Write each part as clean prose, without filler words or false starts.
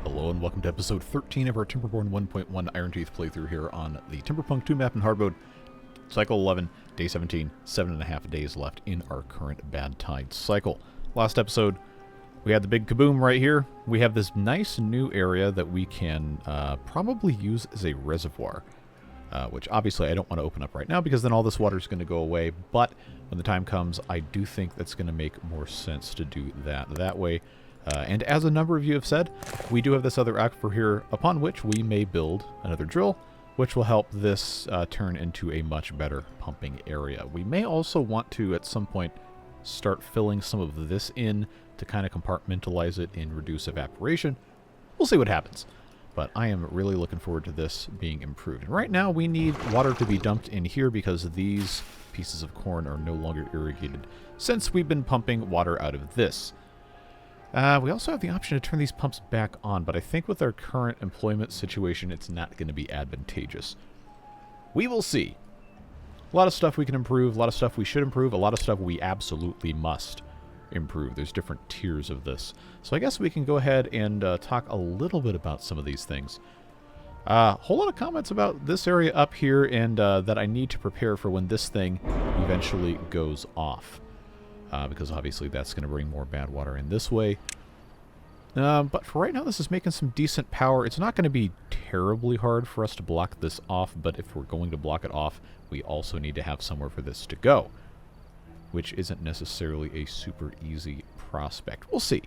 Hello and welcome to episode 13 of our Timberborn 1.1 Iron Teeth playthrough here on the Timberpunk 2 map in hard mode. Cycle 11, day 17, 7.5 days left in our current bad tide cycle. Last episode, we had the big kaboom right here. We have this nice new area that we can probably use as a reservoir, which obviously I don't want to open up right now because then all this water is going to go away, but when the time comes, I do think that's going to make more sense to do that way. And as a number of you have said, we do have this other aquifer here upon which we may build another drill, which will help this turn into a much better pumping area. We may also want to, at some point, start filling some of this in to kind of compartmentalize it and reduce evaporation. We'll see what happens. But I am really looking forward to this being improved. And right now, we need water to be dumped in here because these pieces of corn are no longer irrigated since we've been pumping water out of this. We also have the option to turn these pumps back on, but I think with our current employment situation, it's not going to be advantageous. We will see. A lot of stuff we can improve, a lot of stuff we should improve, a lot of stuff we absolutely must improve. There's different tiers of this. So I guess we can go ahead and talk a little bit about some of these things. Whole lot of comments about this area up here and that I need to prepare for when this thing eventually goes off. Because obviously that's going to bring more bad water in this way. But for right now, this is making some decent power. It's not going to be terribly hard for us to block this off, but if we're going to block it off, we also need to have somewhere for this to go, which isn't necessarily a super easy prospect. We'll see.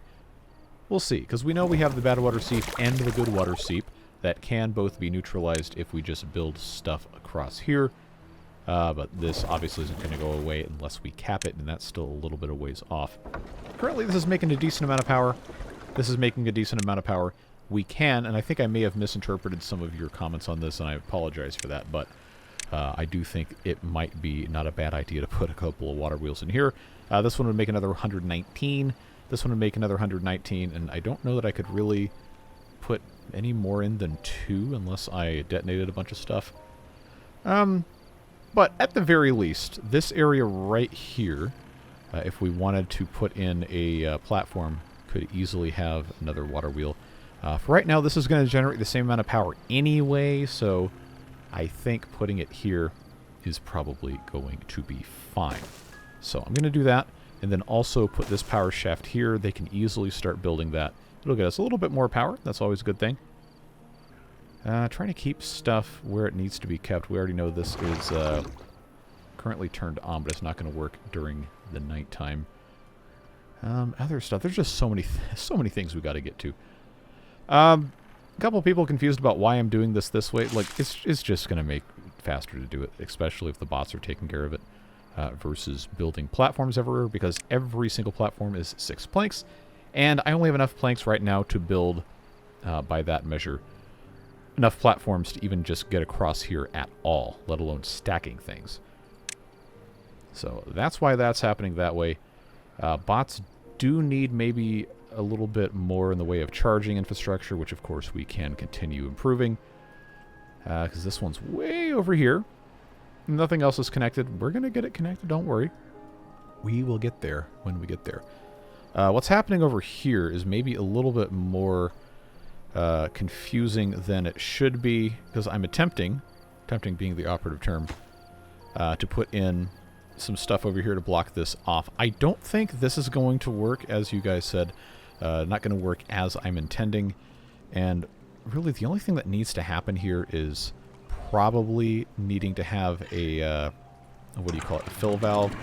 We'll see, because we know we have the bad water seep and the good water seep that can both be neutralized if we just build stuff across here. But this obviously isn't going to go away unless we cap it, and that's still a little bit of ways off. Currently, this is making a decent amount of power. This is making a decent amount of power. We can, and I think I may have misinterpreted some of your comments on this, and I apologize for that, but I do think it might be not a bad idea to put a couple of water wheels in here. This one would make another 119. This one would make another 119, and I don't know that I could really put any more in than 2 unless I detonated a bunch of stuff. But at the very least, this area right here, if we wanted to put in a platform, could easily have another water wheel. For right now, this is going to generate the same amount of power anyway, so I think putting it here is probably going to be fine. So I'm going to do that, and then also put this power shaft here. They can easily start building that. It'll get us a little bit more power. That's always a good thing. Trying to keep stuff where it needs to be kept. We already know this is currently turned on, but it's not going to work during the nighttime. Other stuff. There's just so many things we got to get to. A couple people confused about why I'm doing this way. Like, it's just going to make it faster to do it, especially if the bots are taking care of it, versus building platforms everywhere, because every single platform is 6 planks, and I only have enough planks right now to build, by that measure, enough platforms to even just get across here at all, let alone stacking things. So that's why that's happening that way. Bots do need maybe a little bit more in the way of charging infrastructure, which of course we can continue improving. Because this one's way over here. Nothing else is connected. We're going to get it connected, don't worry. We will get there when we get there. What's happening over here is maybe a little bit more confusing than it should be, because I'm attempting being the operative term, to put in some stuff over here to block this off. I don't think this is going to work, as you guys said. Not going to work as I'm intending, and really the only thing that needs to happen here is probably needing to have a, what do you call it, a fill valve.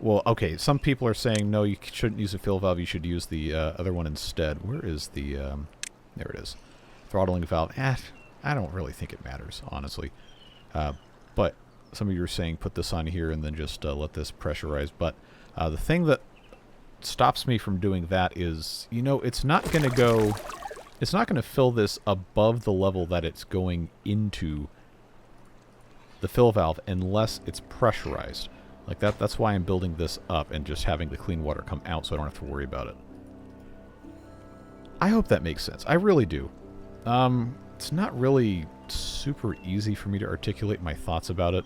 Well, okay, some people are saying, no, you shouldn't use a fill valve, you should use the other one instead. Where is the, there it is. Throttling valve. I don't really think it matters, honestly. But some of you are saying put this on here and then just let this pressurize. But the thing that stops me from doing that is, you know, it's not going to fill this above the level that it's going into the fill valve unless it's pressurized. Like that's why I'm building this up and just having the clean water come out so I don't have to worry about it. I hope that makes sense. I really do. It's not really super easy for me to articulate my thoughts about it.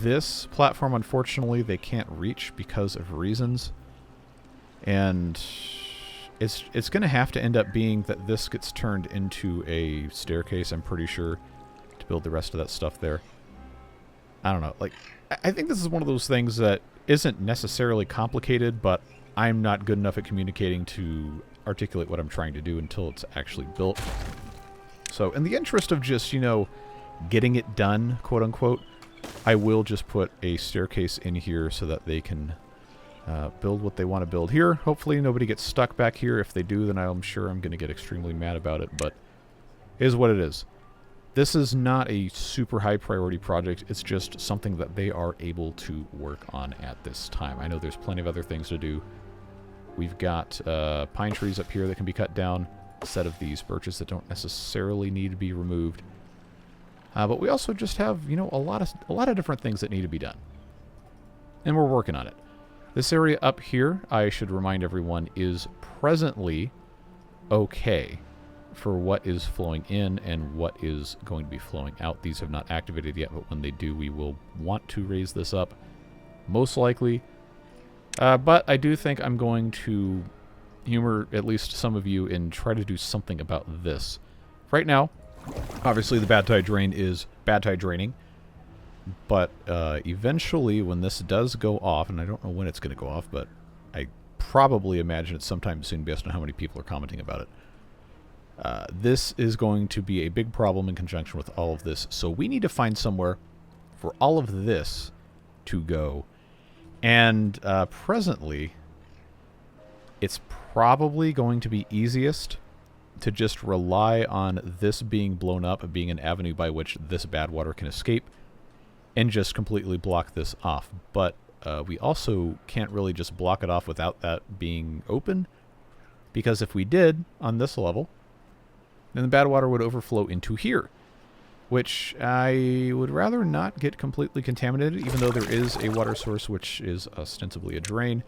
This platform, unfortunately, they can't reach because of reasons. And It's going to have to end up being that this gets turned into a staircase, I'm pretty sure, to build the rest of that stuff there. I don't know. Like, I think this is one of those things that isn't necessarily complicated, but I'm not good enough at communicating to articulate what I'm trying to do until it's actually built. So, in the interest of just, you know, getting it done, quote-unquote, I will just put a staircase in here so that they can build what they want to build here. Hopefully nobody gets stuck back here. If they do, then I'm sure I'm going to get extremely mad about it, but it is what it is. This is not a super high priority project. It's just something that they are able to work on at this time. I know there's plenty of other things to do. We've got pine trees up here that can be cut down, a set of these birches that don't necessarily need to be removed. But we also just have, you know, a lot of different things that need to be done. And we're working on it. This area up here, I should remind everyone, is presently okay for what is flowing in and what is going to be flowing out. These have not activated yet, but when they do, we will want to raise this up, most likely. But I do think I'm going to humor at least some of you and try to do something about this. Right now, obviously the bad tide drain is bad tide draining. But eventually, when this does go off, and I don't know when it's going to go off, but I probably imagine it's sometime soon based on how many people are commenting about it. This is going to be a big problem in conjunction with all of this. So we need to find somewhere for all of this to go. And presently, it's probably going to be easiest to just rely on this being blown up, being an avenue by which this bad water can escape, and just completely block this off. But we also can't really just block it off without that being open, because if we did on this level, then the bad water would overflow into here, which I would rather not get completely contaminated, even though there is a water source which is ostensibly a drain,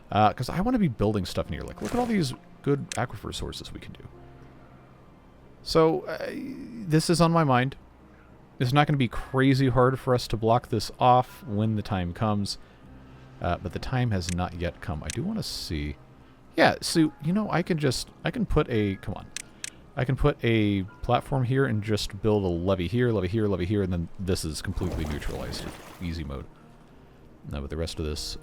because I want to be building stuff near. Like, look at all these good aquifer sources we can do. So this is on my mind. It's not going to be crazy hard for us to block this off when the time comes, but the time has not yet come. I do want to see. Yeah, so, you know, I can put a, come on. I can put a platform here and just build a levee here, and then this is completely neutralized. Easy mode. Now, with the rest of this,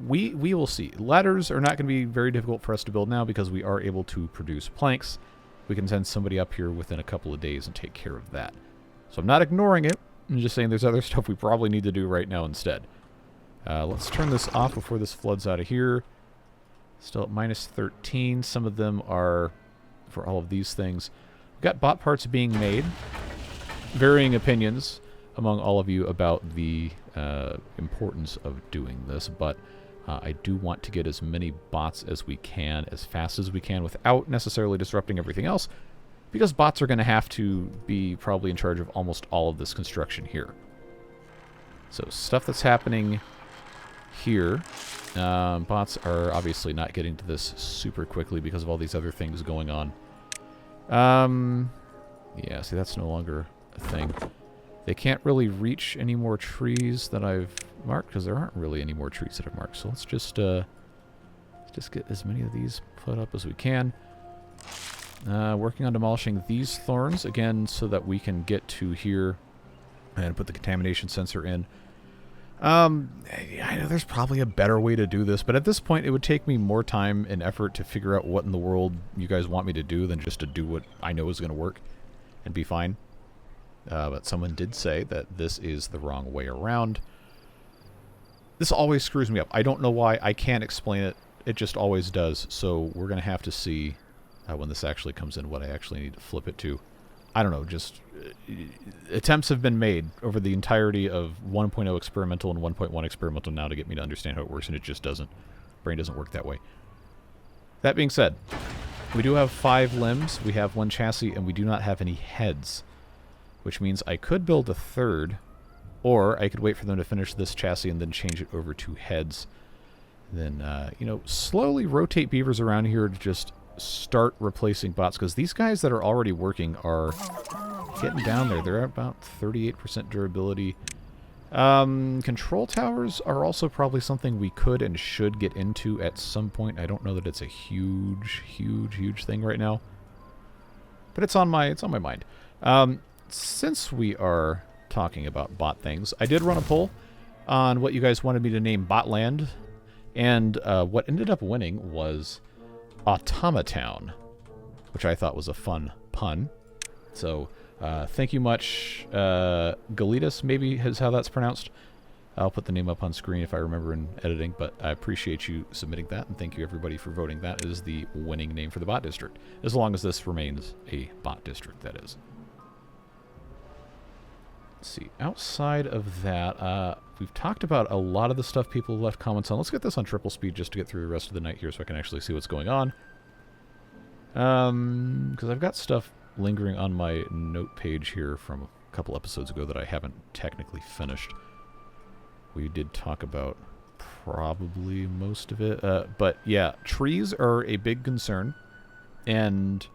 we will see. Ladders are not going to be very difficult for us to build now because we are able to produce planks. We can send somebody up here within a couple of days and take care of that. So I'm not ignoring it. I'm just saying there's other stuff we probably need to do right now instead. Let's turn this off before this floods out of here. Still at minus 13. Some of them are for all of these things. We've got bot parts being made. Varying opinions among all of you about the importance of doing this, but I do want to get as many bots as we can, as fast as we can, without necessarily disrupting everything else, because bots are going to have to be probably in charge of almost all of this construction here. So stuff that's happening here. Bots are obviously not getting to this super quickly because of all these other things going on. Yeah, see, that's no longer a thing. They can't really reach any more trees that I've marked because there aren't really any more trees that I've marked. So let's just get as many of these put up as we can. Working on demolishing these thorns, again, so that we can get to here and put the contamination sensor in. I know there's probably a better way to do this, but at this point it would take me more time and effort to figure out what in the world you guys want me to do than just to do what I know is going to work and be fine. But someone did say that this is the wrong way around. This always screws me up. I don't know why. I can't explain it. It just always does. So we're going to have to see when this actually comes in what I actually need to flip it to. I don't know, just attempts have been made over the entirety of 1.0 experimental and 1.1 experimental now to get me to understand how it works, and it just doesn't. Brain doesn't work that way. That being said, we do have 5 limbs, we have 1 chassis, and we do not have any heads, which means I could build a third, or I could wait for them to finish this chassis and then change it over to heads. Then, you know, slowly rotate beavers around here to just start replacing bots, because these guys that are already working are getting down there. They're at about 38% durability. Control towers are also probably something we could and should get into at some point. I don't know that it's a huge thing right now, but it's on my mind. Since we are talking about bot things, I did run a poll on what you guys wanted me to name Botland, and what ended up winning was Automatown, which I thought was a fun pun. So thank you much. Galitas maybe is how that's pronounced. I'll put the name up on screen if I remember in editing, but I appreciate you submitting that, and thank you everybody for voting. That is the winning name for the bot district, as long as this remains a bot district, that is. Let's see, outside of that, we've talked about a lot of the stuff people left comments on. Let's get this on triple speed just to get through the rest of the night here so I can actually see what's going on. Because I've got stuff lingering on my note page here from a couple episodes ago that I haven't technically finished. We did talk about probably most of it. But yeah, trees are a big concern, and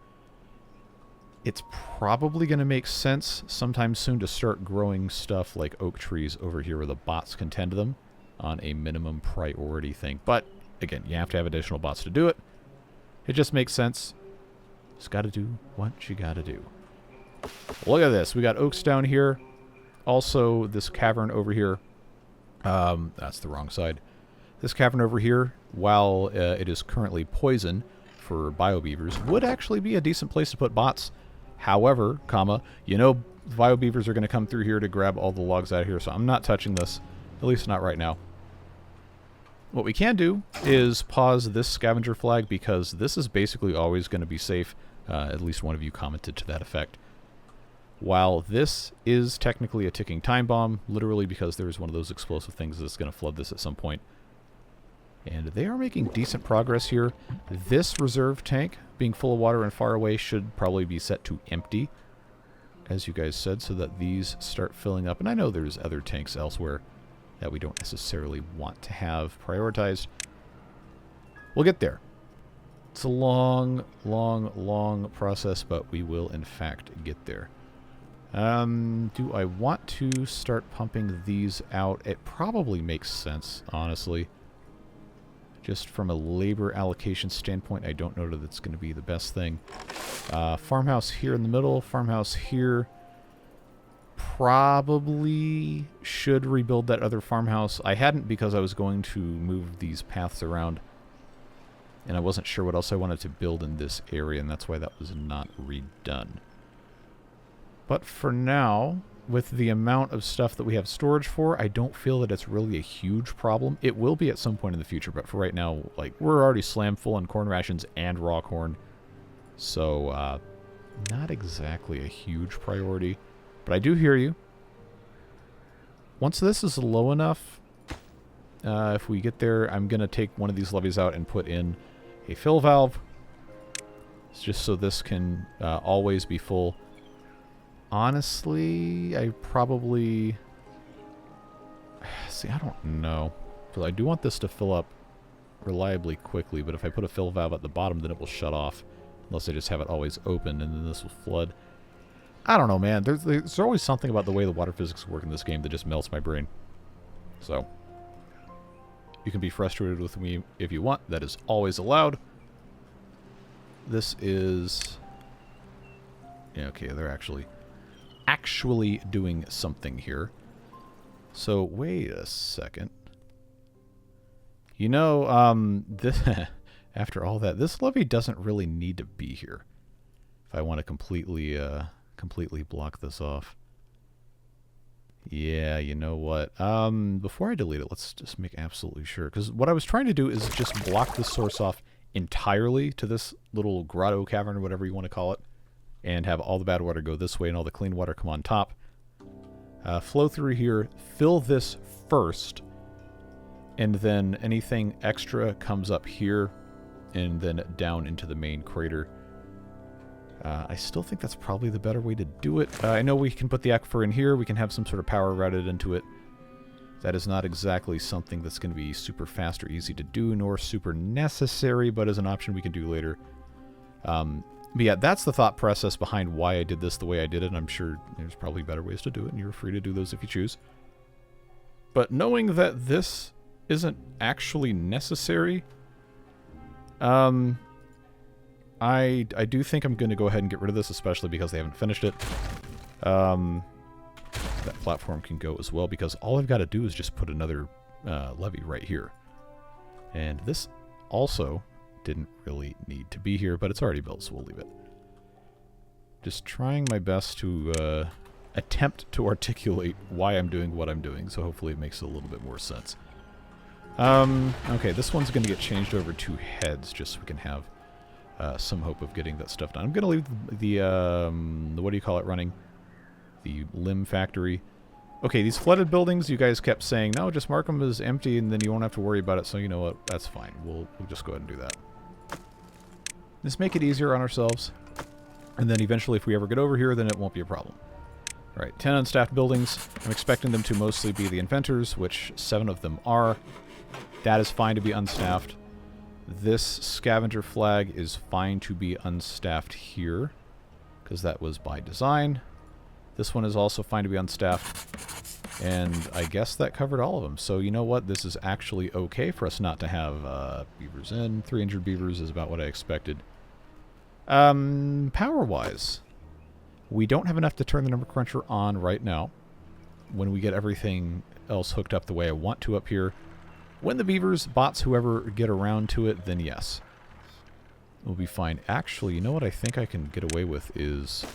it's probably going to make sense sometime soon to start growing stuff like oak trees over here where the bots can tend to them on a minimum priority thing. But again, you have to have additional bots to do it. It just makes sense. Just got to do what you got to do. Look at this. We got oaks down here. Also, this cavern over here. That's the wrong side. This cavern over here, while it is currently poison for biobeavers, would actually be a decent place to put bots. However, you know biobeavers are going to come through here to grab all the logs out of here, so I'm not touching this. At least not right now. What we can do is pause this scavenger flag, because this is basically always going to be safe. At least one of you commented to that effect. While this is technically a ticking time bomb, literally because there's one of those explosive things that's going to flood this at some point. And they are making decent progress here. This reserve tank, being full of water and far away, should probably be set to empty, as you guys said, so that these start filling up. And I know there's other tanks elsewhere that we don't necessarily want to have prioritized. We'll get there. It's a long process, but we will in fact get there. Do I want to start pumping these out? It probably makes sense, honestly. Just from a labor allocation standpoint, I don't know that it's going to be the best thing. Farmhouse here in the middle, farmhouse here. Probably should rebuild that other farmhouse. I hadn't, because I was going to move these paths around, and I wasn't sure what else I wanted to build in this area, and that's why that was not redone. But for now, with the amount of stuff that we have storage for, I don't feel that it's really a huge problem. It will be at some point in the future, but for right now, like, we're already slam full on corn rations and raw corn. So, not exactly a huge priority. But I do hear you. Once this is low enough, if we get there, I'm going to take one of these levees out and put in a fill valve. It's just so this can always be full. Honestly, I probably... See, I don't know. So I do want this to fill up reliably quickly, but if I put a fill valve at the bottom, then it will shut off. Unless I just have it always open, and then this will flood. I don't know, man. There's always something about the way the water physics work in this game that just melts my brain. So, you can be frustrated with me if you want. That is always allowed. This is... Yeah, okay, they're actually doing something here. So, wait a second. You know, this after all that, this levee doesn't really need to be here. If I want to completely block this off. Yeah, you know what? Before I delete it, let's just make absolutely sure. Because what I was trying to do is just block this source off entirely to this little grotto cavern, or whatever you want to call it, and have all the bad water go this way and all the clean water come on top. Flow through here, fill this first, and then anything extra comes up here, and then down into the main crater. I still think that's probably the better way to do it. I know we can put the aquifer in here. We can have some sort of power routed into it. That is not exactly something that's going to be super fast or easy to do, nor super necessary, but as an option we can do later. But yeah, that's the thought process behind why I did this the way I did it. I'm sure there's probably better ways to do it, and you're free to do those if you choose. But knowing that this isn't actually necessary, I do think I'm going to go ahead and get rid of this, especially because they haven't finished it. That platform can go as well, because all I've got to do is just put another levee right here. And this also didn't really need to be here, but it's already built, so we'll leave it. Just trying my best to attempt to articulate why I'm doing what I'm doing, so hopefully it makes a little bit more sense. Okay, this one's going to get changed over to heads, just so we can have some hope of getting that stuff done. I'm going to leave the what do you call it, running? The limb factory. Okay, these flooded buildings, you guys kept saying, no, just mark them as empty and then you won't have to worry about it, so you know what, that's fine. We'll just go ahead and do that. Just make it easier on ourselves, and then eventually if we ever get over here, then it won't be a problem. Alright, 10 unstaffed buildings. I'm expecting them to mostly be the inventors, which 7 of them are. That is fine to be unstaffed. This scavenger flag is fine to be unstaffed here, because that was by design. This one is also fine to be unstaffed. And I guess that covered all of them. So you know what? This is actually okay for us not to have beavers in. 3 injured beavers is about what I expected. Power-wise, we don't have enough to turn the number cruncher on right now. When we get everything else hooked up the way I want to up here, when the beavers, bots, whoever get around to it, then yes. We'll be fine. Actually, you know what I think I can get away with is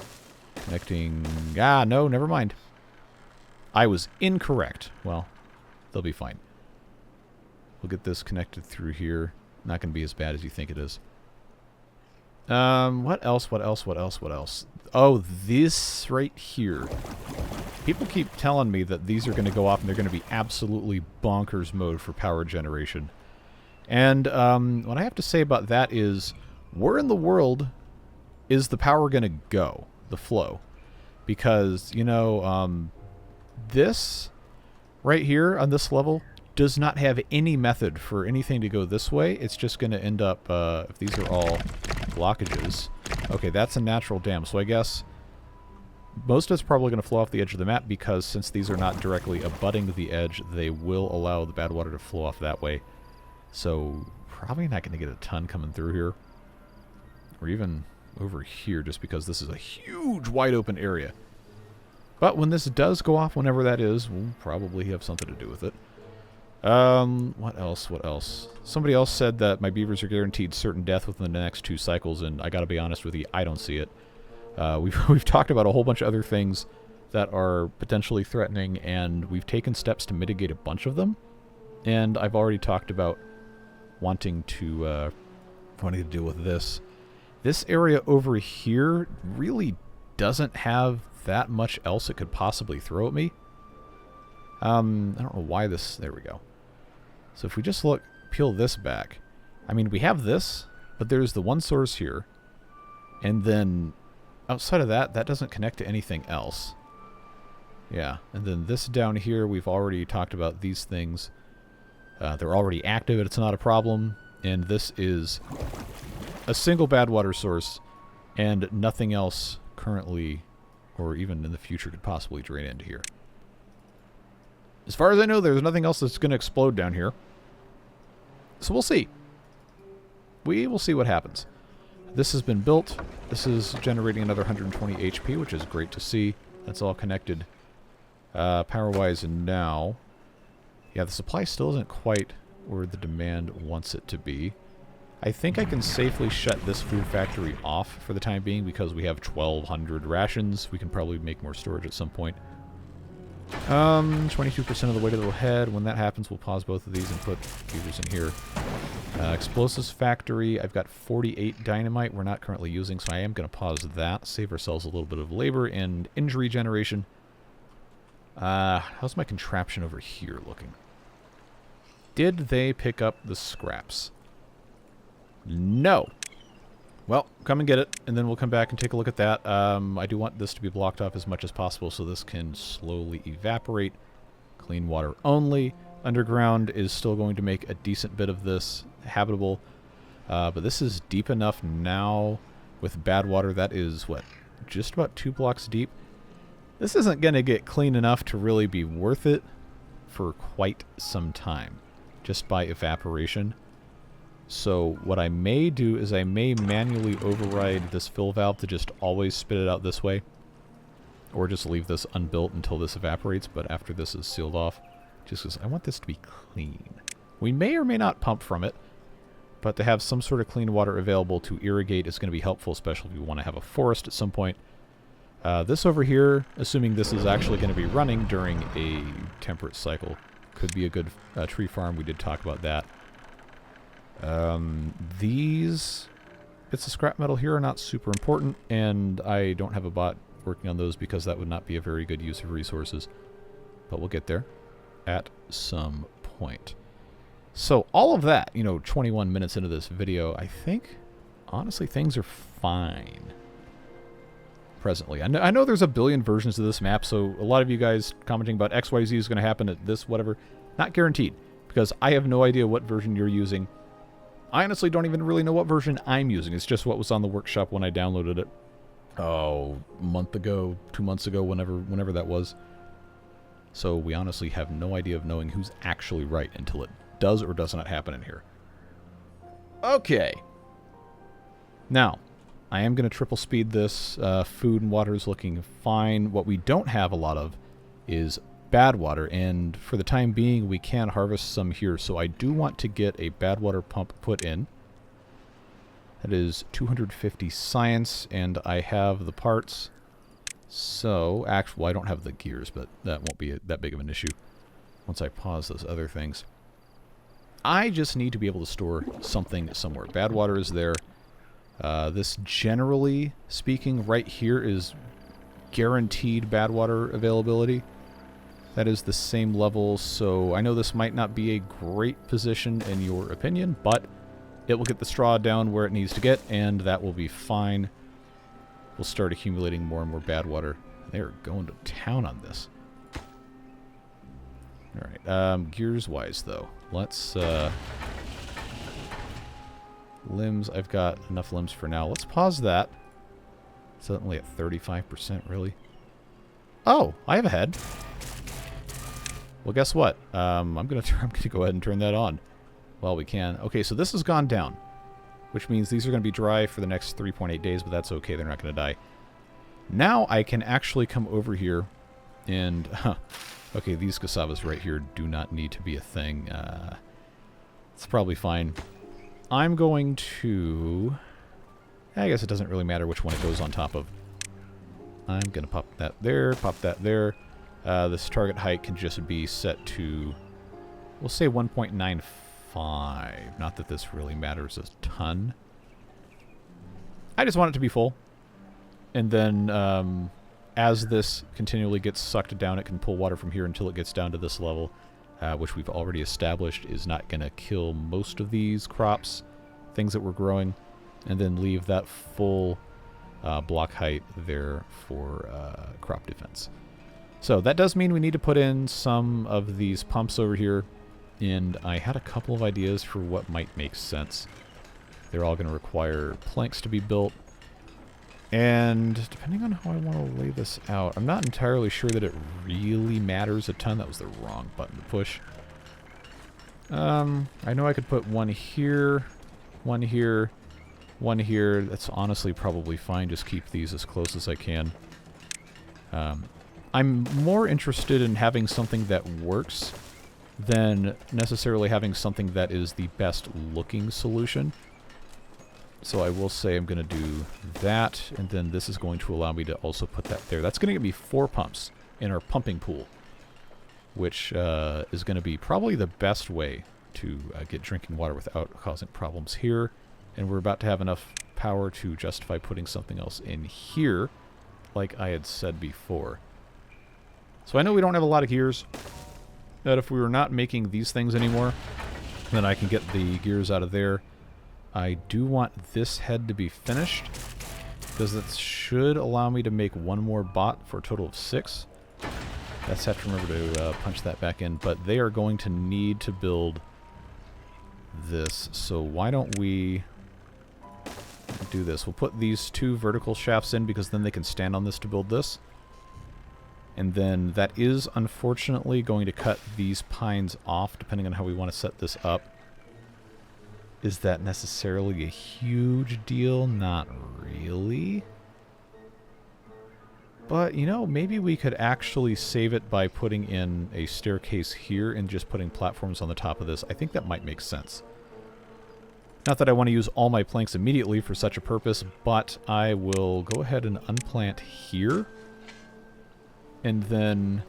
connecting... Ah, no, never mind. I was incorrect. Well, they'll be fine. We'll get this connected through here. Not going to be as bad as you think it is. What else? Oh, this right here. People keep telling me that these are going to go off and they're going to be absolutely bonkers mode for power generation. And what I have to say about that is, where in the world is the power going to go? The flow? Because, you know, this right here on this level does not have any method for anything to go this way. It's just going to end up, if these are all blockages. Okay, that's a natural dam. So I guess most of it's probably going to flow off the edge of the map, because since these are not directly abutting the edge, they will allow the bad water to flow off that way. So probably not going to get a ton coming through here. Or even over here, just because this is a huge wide open area. But when this does go off, whenever that is, we'll probably have something to do with it. What else? Somebody else said that my beavers are guaranteed certain death within the next 2 cycles, and I gotta be honest with you, I don't see it. We've talked about a whole bunch of other things that are potentially threatening, and we've taken steps to mitigate a bunch of them. And I've already talked about wanting to deal with this. This area over here really doesn't have that much else it could possibly throw at me. I don't know why this... There we go. So if we just look, peel this back. I mean, we have this, but there's the one source here. And then outside of that, that doesn't connect to anything else. Yeah, and then this down here, we've already talked about these things. They're already active, it's not a problem. And this is a single bad water source, and nothing else currently, or even in the future, could possibly drain into here. As far as I know, there's nothing else that's going to explode down here. So we'll see. We will see what happens. This has been built. This is generating another 120 HP, which is great to see. That's all connected power-wise now. Yeah, the supply still isn't quite where the demand wants it to be. I think I can safely shut this food factory off for the time being, because we have 1,200 rations. We can probably make more storage at some point. 22% of the way to the head. When that happens, we'll pause both of these and put beavers in here. Explosives factory. I've got 48 dynamite we're not currently using, so I am going to pause that. Save ourselves a little bit of labor and injury generation. How's my contraption over here looking? Did they pick up the scraps? No. Well, come and get it, and then we'll come back and take a look at that. I do want this to be blocked off as much as possible so this can slowly evaporate. Clean water only. Underground is still going to make a decent bit of this habitable. But this is deep enough now with bad water. That is, what, just about 2 blocks deep? This isn't going to get clean enough to really be worth it. for quite some time, just by evaporation. So what I may do is I may manually override this fill valve to just always spit it out this way, or just leave this unbuilt until this evaporates, but after this is sealed off, just because I want this to be clean. We may or may not pump from it, but to have some sort of clean water available to irrigate is going to be helpful, especially if you want to have a forest at some point. This over here, assuming this is actually going to be running during a temperate cycle, could be a good tree farm. We did talk about that. These bits of scrap metal here are not super important, and I don't have a bot working on those because that would not be a very good use of resources. But we'll get there at some point. So all of that, 21 minutes into this video, I think, honestly, things are fine presently. I know there's a billion versions of this map, so a lot of you guys commenting about XYZ is going to happen at this, whatever, not guaranteed, because I have no idea what version you're using. I honestly don't even really know what version I'm using. It's just what was on the workshop when I downloaded it. Oh, a month ago, 2 months ago, whenever that was. So we honestly have no idea of knowing who's actually right until it does or does not happen in here. Okay. Now, I am going to triple speed this. Food and water is looking fine. What we don't have a lot of is bad water, and for the time being, we can harvest some here. So I do want to get a bad water pump put in. That is 250 science, and I have the parts. So, actually, well, I don't have the gears, but that won't be that big of an issue once I pause those other things. I just need to be able to store something somewhere. Bad water is there. This, generally speaking, right here is guaranteed bad water availability. That is the same level, so I know this might not be a great position in your opinion, but it will get the straw down where it needs to get, and that will be fine. We'll start accumulating more and more bad water. They're going to town on this. Alright, gears-wise, though. Let's, limbs, I've got enough limbs for now. Let's pause that. It's only at 35%, really. Oh, I have a head. Well, guess what? I'm gonna go ahead and turn that on while we can. Okay, so this has gone down, which means these are going to be dry for the next 3.8 days, but that's okay. They're not going to die. Now I can actually come over here and... okay, these cassavas right here do not need to be a thing. It's probably fine. I'm going to... I guess it doesn't really matter which one it goes on top of. I'm going to pop that there, pop that there. This target height can just be set to, we'll say 1.95. Not that this really matters a ton. I just want it to be full. And then as this continually gets sucked down, it can pull water from here until it gets down to this level, which we've already established is not going to kill most of these crops, things that we're growing, and then leave that full block height there for crop defense. So that does mean we need to put in some of these pumps over here, and I had a couple of ideas for what might make sense. They're all going to require planks to be built, and depending on how I want to lay this out, I'm not entirely sure that it really matters a ton. That was the wrong button to push. I know I could put one here, one here, one here. That's honestly probably fine. Just keep these as close as I can. I'm more interested in having something that works than necessarily having something that is the best looking solution. So I will say I'm going to do that, and then this is going to allow me to also put that there. That's going to give me 4 pumps in our pumping pool, which is going to be probably the best way to get drinking water without causing problems here. And we're about to have enough power to justify putting something else in here, like I had said before. So I know we don't have a lot of gears, but if we were not making these things anymore, then I can get the gears out of there. I do want this head to be finished, because that should allow me to make one more bot for a total of 6. That's have to remember to punch that back in, but they are going to need to build this, so why don't we do this? We'll put these 2 vertical shafts in, because then they can stand on this to build this. And then that is unfortunately going to cut these pines off, depending on how we want to set this up. Is that necessarily a huge deal? Not really. But, you know, maybe we could actually save it by putting in a staircase here and just putting platforms on the top of this. I think that might make sense. Not that I want to use all my planks immediately for such a purpose, but I will go ahead and unplant here. And then,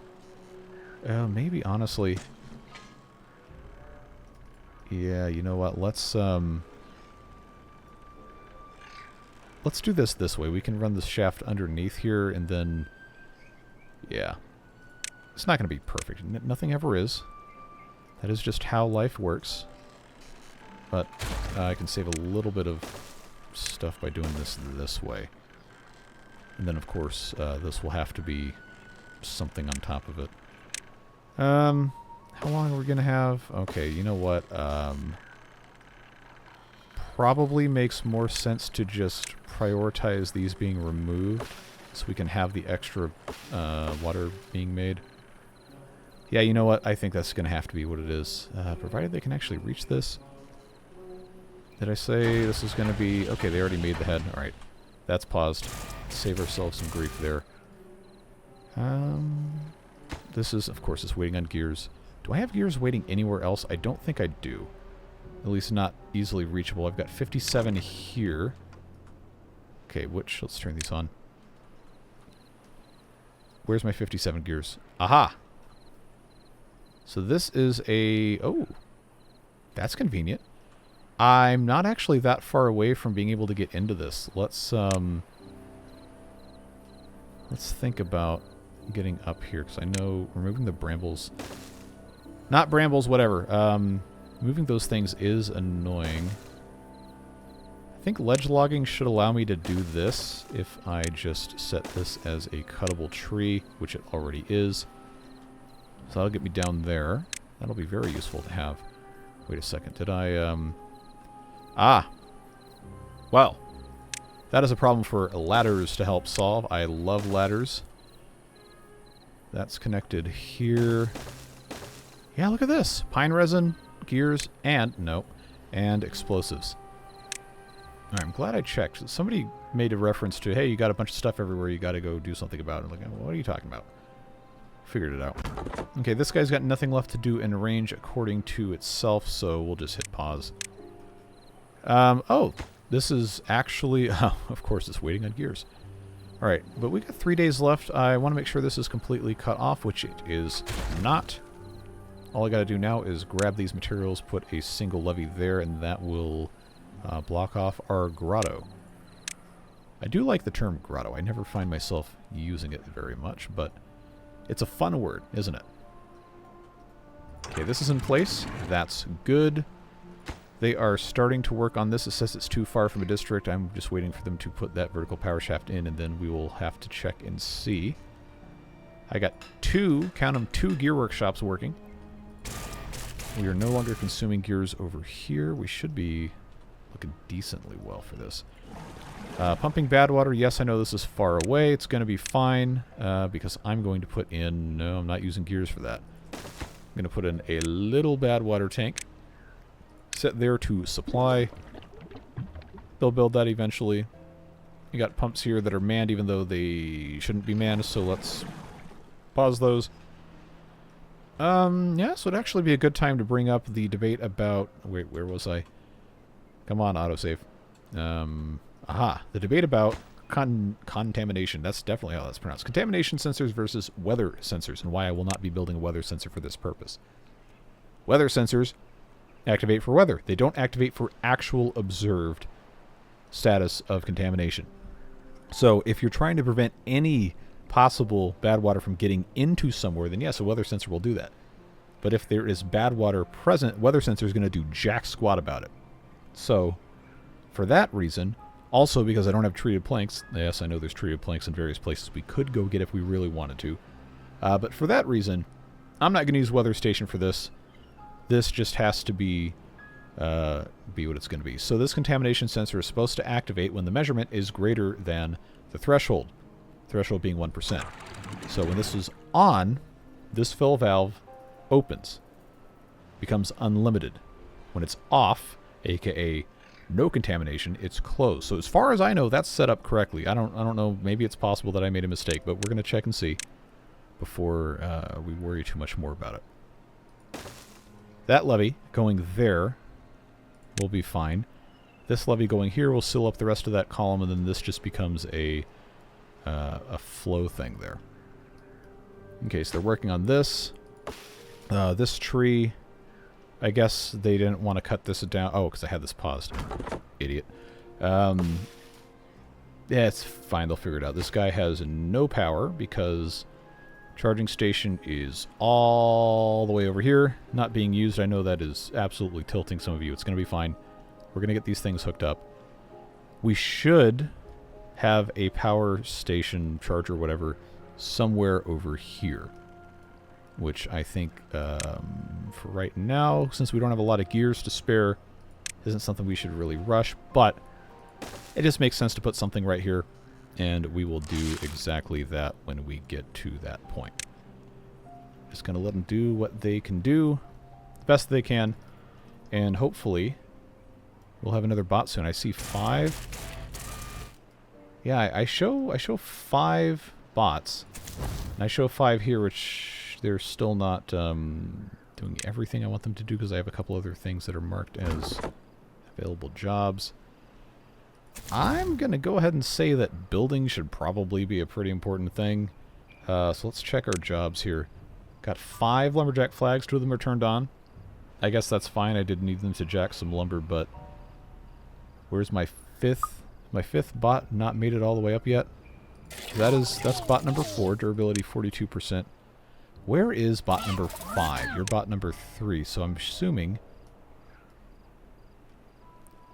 maybe, honestly, yeah, you know what, let's do this way. We can run this shaft underneath here, and then, yeah. It's not going to be perfect. Nothing ever is. That is just how life works. But I can save a little bit of stuff by doing this way. And then, of course, this will have to be something on top of it. How long are we going to have? Okay, you know what? Probably makes more sense to just prioritize these being removed so we can have the extra water being made. Yeah, you know what? I think that's going to have to be what it is. Provided they can actually reach this. Did I say this is going to be... Okay, they already made the head. Alright. That's paused. Save ourselves some grief there. This is, of course, it's waiting on gears. Do I have gears waiting anywhere else? I don't think I do. At least not easily reachable. I've got 57 here. Okay, let's turn these on. Where's my 57 gears? Aha! So this is a... Oh! That's convenient. I'm not actually that far away from being able to get into this. Let's think about getting up here, because I know removing the brambles... Not brambles, whatever. Moving those things is annoying. I think ledge logging should allow me to do this if I just set this as a cuttable tree, which it already is. So that'll get me down there. That'll be very useful to have. Wait a second, did I, Ah! Well, that is a problem for ladders to help solve. I love ladders. That's connected here. Yeah, look at this. Pine resin, gears, and explosives. Alright, I'm glad I checked. Somebody made a reference to, hey, you got a bunch of stuff everywhere, you got to go do something about it. I'm like, well, what are you talking about? Figured it out. Okay, this guy's got nothing left to do in range according to itself, so we'll just hit pause. Oh, this is actually... of course, it's waiting on gears. Alright, but we got 3 days left. I want to make sure this is completely cut off, which it is not. All I got to do now is grab these materials, put a single levee there, and that will block off our grotto. I do like the term grotto. I never find myself using it very much, but it's a fun word, isn't it? Okay, this is in place. That's good. They are starting to work on this. It says it's too far from a district. I'm just waiting for them to put that vertical power shaft in, and then we will have to check and see. I got count them, 2 gear workshops working. We are no longer consuming gears over here. We should be looking decently well for this. Pumping bad water. Yes, I know this is far away. It's going to be fine because I'm going to put in... No, I'm not using gears for that. I'm going to put in a little bad water tank. Set there to supply. They'll build that eventually. You got pumps here that are manned even though they shouldn't be manned, so let's pause those. Yeah, so it'd actually be a good time to bring up the debate about... Wait, where was I? Come on, autosave. Aha, the debate about contamination. That's definitely how that's pronounced. Contamination sensors versus weather sensors, and why I will not be building a weather sensor for this purpose. Weather sensors activate for weather. They don't activate for actual observed status of contamination. So if you're trying to prevent any possible bad water from getting into somewhere, then yes, a weather sensor will do that. But if there is bad water present, weather sensor is going to do jack squat about it. So for that reason, also because I don't have treated planks, yes, I know there's treated planks in various places we could go get if we really wanted to, but for that reason, I'm not going to use weather station for this. This just has to be what it's going to be. So this contamination sensor is supposed to activate when the measurement is greater than the threshold. threshold being 1%. So when this is on, this fill valve opens, becomes unlimited. When it's off, aka no contamination, it's closed. So as far as I know, that's set up correctly. I don't know, maybe it's possible that I made a mistake, but we're going to check and see before we worry too much more about it. That levee going there will be fine. This levee going here will seal up the rest of that column, and then this just becomes a flow thing there. Okay, so they're working on this. This tree, I guess they didn't want to cut this down. Oh, because I had this paused. Idiot. Yeah, it's fine. They'll figure it out. This guy has no power because charging station is all the way over here, not being used. I know that is absolutely tilting some of you. It's going to be fine. We're going to get these things hooked up. We should have a power station, charger, whatever, somewhere over here. Which I think, for right now, since we don't have a lot of gears to spare, isn't something we should really rush. But it just makes sense to put something right here. And we will do exactly that when we get to that point. Just going to let them do what they can do, the best they can. And hopefully we'll have another bot soon. I see 5. Yeah, I show 5 bots. And I show 5 here, which they're still not doing everything I want them to do because I have a couple other things that are marked as available jobs. I'm going to go ahead and say that building should probably be a pretty important thing. So let's check our jobs here. Got 5 lumberjack flags. 2 of them are turned on. I guess that's fine. I did need them to jack some lumber, but where's my 5th? My 5th bot not made it all the way up yet. That's bot number 4, durability 42%. Where is bot number 5? You're bot number 3, so I'm assuming...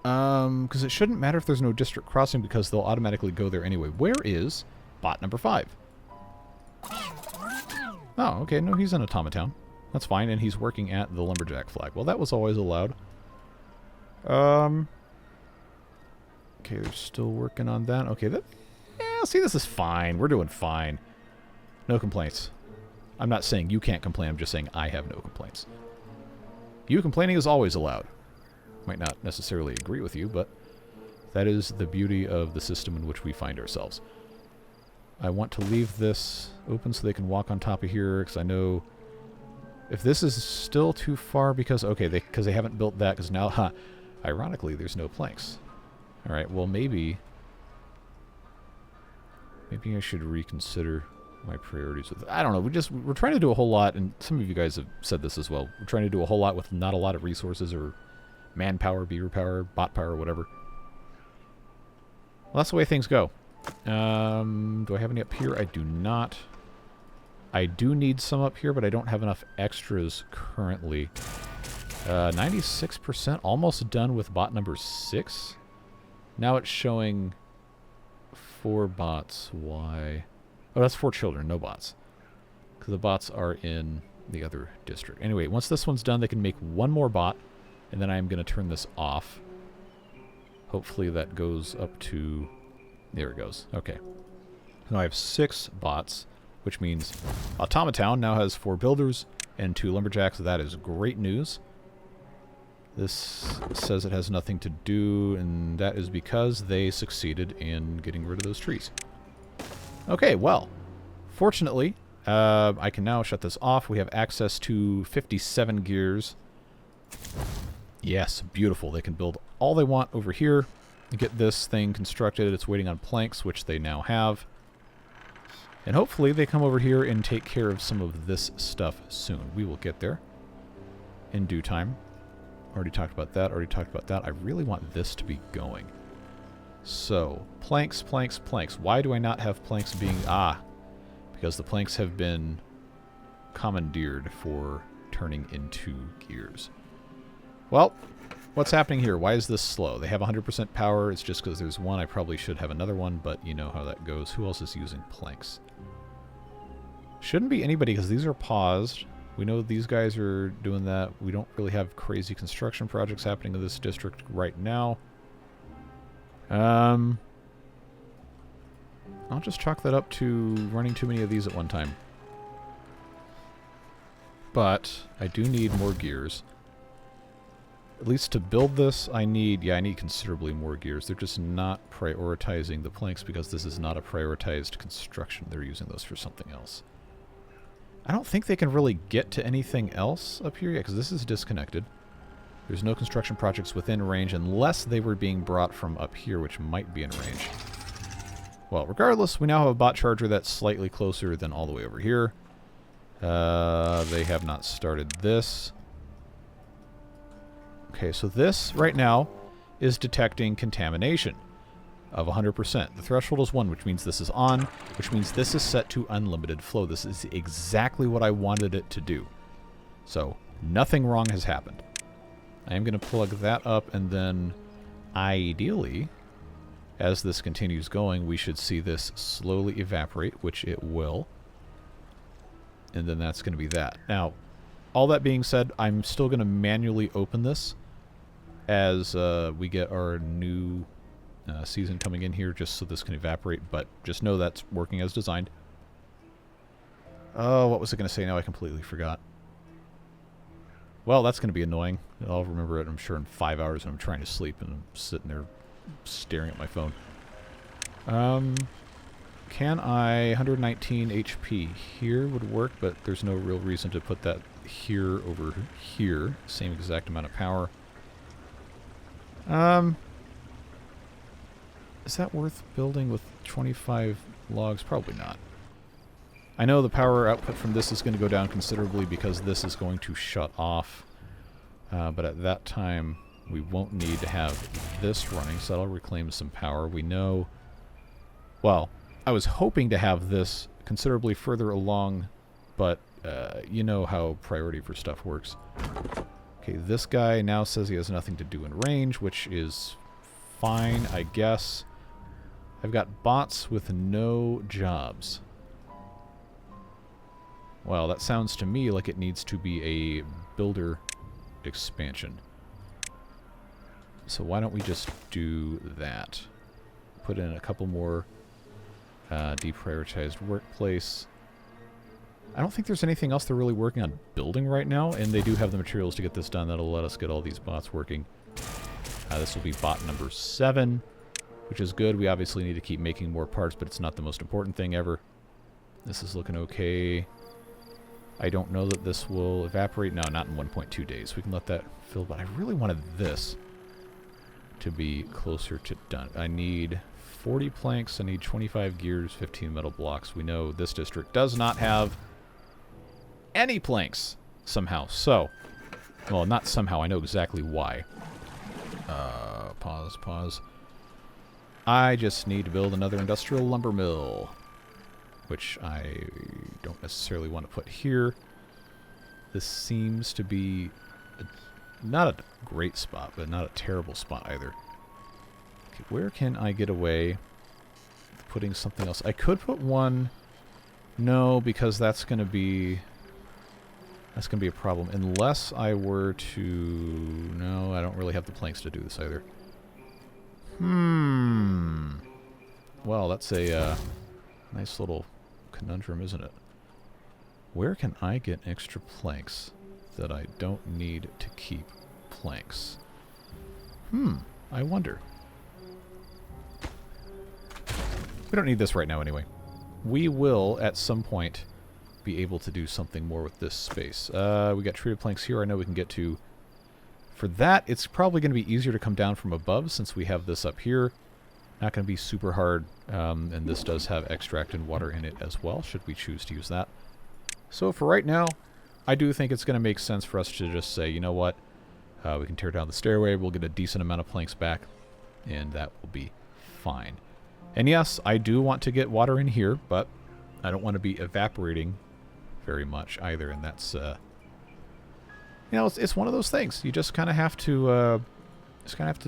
because it shouldn't matter if there's no district crossing because they'll automatically go there anyway. Where is bot number 5? Oh, okay, no, he's in Automatown. That's fine, and he's working at the lumberjack flag. Well, that was always allowed. Okay, they're still working on that. Okay, yeah, see, this is fine. We're doing fine. No complaints. I'm not saying you can't complain. I'm just saying I have no complaints. You complaining is always allowed. Might not necessarily agree with you, but that is the beauty of the system in which we find ourselves. I want to leave this open so they can walk on top of here, because I know if this is still too far because, okay, because they haven't built that, because now, ironically, there's no planks. Alright, well, maybe I should reconsider my priorities with it. I don't know, we're trying to do a whole lot, and some of you guys have said this as well. We're trying to do a whole lot with not a lot of resources or manpower, beaver power, bot power, whatever. Well, that's the way things go. Do I have any up here? I do not. I do need some up here, but I don't have enough extras currently. 96%, almost done with bot number 6. Now it's showing 4 bots. Why? Oh, that's 4 children, no bots. Because the bots are in the other district. Anyway, once this one's done, they can make 1 more bot. And then I'm going to turn this off. Hopefully that goes up to... There it goes. Okay. Now I have 6 bots, which means Automatown now has 4 builders and 2 lumberjacks. That is great news. This says it has nothing to do, and that is because they succeeded in getting rid of those trees. Okay, well, fortunately, I can now shut this off. We have access to 57 gears. Yes, beautiful. They can build all they want over here to get this thing constructed. It's waiting on planks, which they now have. And hopefully they come over here and take care of some of this stuff soon. We will get there in due time. Already talked about that, already talked about that. I really want this to be going. So, planks, planks, planks. Why do I not have planks being... because the planks have been commandeered for turning into gears. Well, what's happening here? Why is this slow? They have 100% power. It's just because there's one. I probably should have another one, but you know how that goes. Who else is using planks? Shouldn't be anybody because these are paused. We know these guys are doing that. We don't really have crazy construction projects happening in this district right now. I'll just chalk that up to running too many of these at one time. But I do need more gears. At least to build this, I need considerably more gears. They're just not prioritizing the planks because this is not a prioritized construction. They're using those for something else. I don't think they can really get to anything else up here yet because this is disconnected. There's no construction projects within range unless they were being brought from up here, which might be in range. Well, regardless, we now have a bot charger that's slightly closer than all the way over here. They have not started this. Okay, so this, right now, is detecting contamination of 100%. The threshold is 1, which means this is on, which means this is set to unlimited flow. This is exactly what I wanted it to do. So, nothing wrong has happened. I am going to plug that up, and then, ideally, as this continues going, we should see this slowly evaporate, which it will. And then that's going to be that. Now, all that being said, I'm still going to manually open this as we get our new season coming in here, just so this can evaporate, but just know that's working as designed. Oh, what was I going to say now? I completely forgot. Well, that's going to be annoying. I'll remember it, I'm sure, in 5 hours when I'm trying to sleep and I'm sitting there staring at my phone. Can I... 119 HP here would work, but there's no real reason to put that here over here. Same exact amount of power. Is that worth building with 25 logs? Probably not. I know the power output from this is going to go down considerably because this is going to shut off. But at that time, we won't need to have this running, so that'll reclaim some power. We know... Well, I was hoping to have this considerably further along, but you know how priority for stuff works. Okay, this guy now says he has nothing to do in range, which is fine, I guess. I've got bots with no jobs. Well, that sounds to me like it needs to be a builder expansion. So why don't we just do that? Put in a couple more deprioritized workplace. I don't think there's anything else they're really working on building right now, and they do have the materials to get this done. That'll let us get all these bots working. This will be bot number 7, which is good. We obviously need to keep making more parts, but it's not the most important thing ever. This is looking okay. I don't know that this will evaporate. No, not in 1.2 days. We can let that fill, but I really wanted this to be closer to done. I need 40 planks, I need 25 gears, 15 metal blocks. We know this district does not have any planks somehow. So, well, not somehow. I know exactly why. Pause. I just need to build another industrial lumber mill, which I don't necessarily want to put here. This seems to be not a great spot, but not a terrible spot either. Okay, where can I get away with putting something else? I could put one... No, because that's going to be a problem. Unless I were to... No, I don't really have the planks to do this either. Well, that's a nice little conundrum, isn't it? Where can I get extra planks that I don't need to keep planks? I wonder. We don't need this right now anyway. We will, at some point, be able to do something more with this space. We got treated planks here I know we can get to. For that, it's probably going to be easier to come down from above since we have this up here. Not going to be super hard, and this does have extract and water in it as well, should we choose to use that. So for right now, I do think it's going to make sense for us to just say, you know what, we can tear down the stairway, we'll get a decent amount of planks back, and that will be fine. And yes, I do want to get water in here, but I don't want to be evaporating very much either, and that's, you know, it's one of those things. You just kind of have to,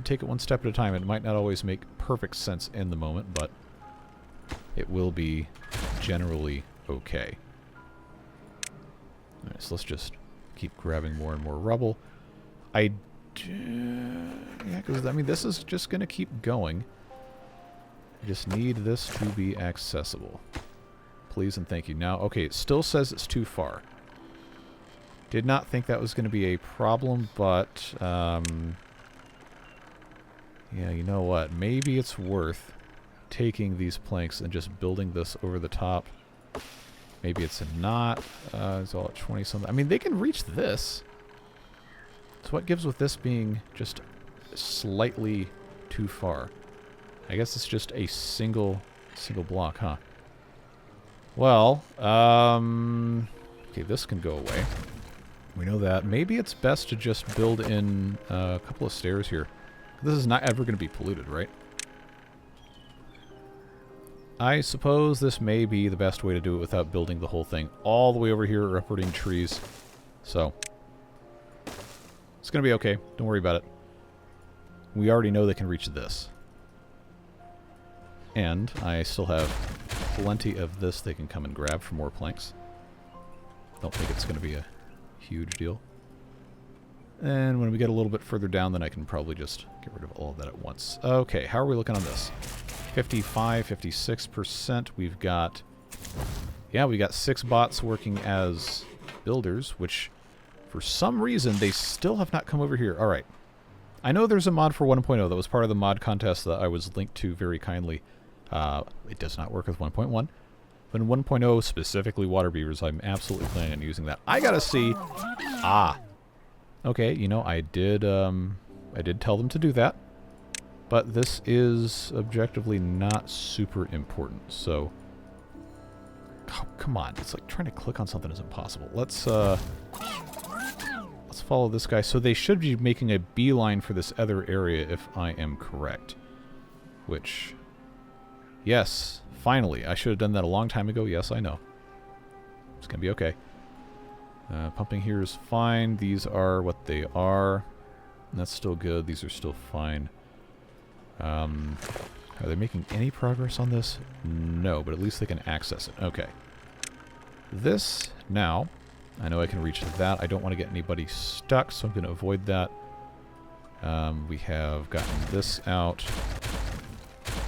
take it one step at a time. It might not always make perfect sense in the moment, but it will be generally okay. Alright, so let's just keep grabbing more and more rubble. Yeah, because, I mean, this is just going to keep going. I just need this to be accessible. Please and thank you. Now, okay, it still says it's too far. Did not think that was going to be a problem, but, yeah, you know what? Maybe it's worth taking these planks and just building this over the top. Maybe it's not. It's all at 20-something. I mean, they can reach this. So what gives with this being just slightly too far? I guess it's just a single block, huh? Well, okay, this can go away. We know that. Maybe it's best to just build in a couple of stairs here. This is not ever going to be polluted, right? I suppose this may be the best way to do it without building the whole thing all the way over here or uprooting trees. So, it's going to be okay. Don't worry about it. We already know they can reach this. And I still have plenty of this they can come and grab for more planks. Don't think it's going to be a huge deal. And when we get a little bit further down, then I can probably just get rid of all of that at once. Okay, how are we looking on this? 55, 56%. We've got... yeah, we got 6 bots working as builders, which for some reason they still have not come over here. Alright. I know there's a mod for 1.0 that was part of the mod contest that I was linked to very kindly. It does not work with 1.1. But in 1.0, specifically water beavers, I'm absolutely planning on using that. I gotta see... ah! Okay, you know, I did tell them to do that. But this is objectively not super important, so... oh, come on, it's like trying to click on something is impossible. Let's follow this guy. So they should be making a beeline for this other area, if I am correct. Which... yes, finally. I should have done that a long time ago. Yes, I know. It's going to be okay. Pumping here is fine. These are what they are. That's still good. These are still fine. Are they making any progress on this? No, but at least they can access it. Okay. This, now, I know I can reach that. I don't want to get anybody stuck, so I'm going to avoid that. We have gotten this out.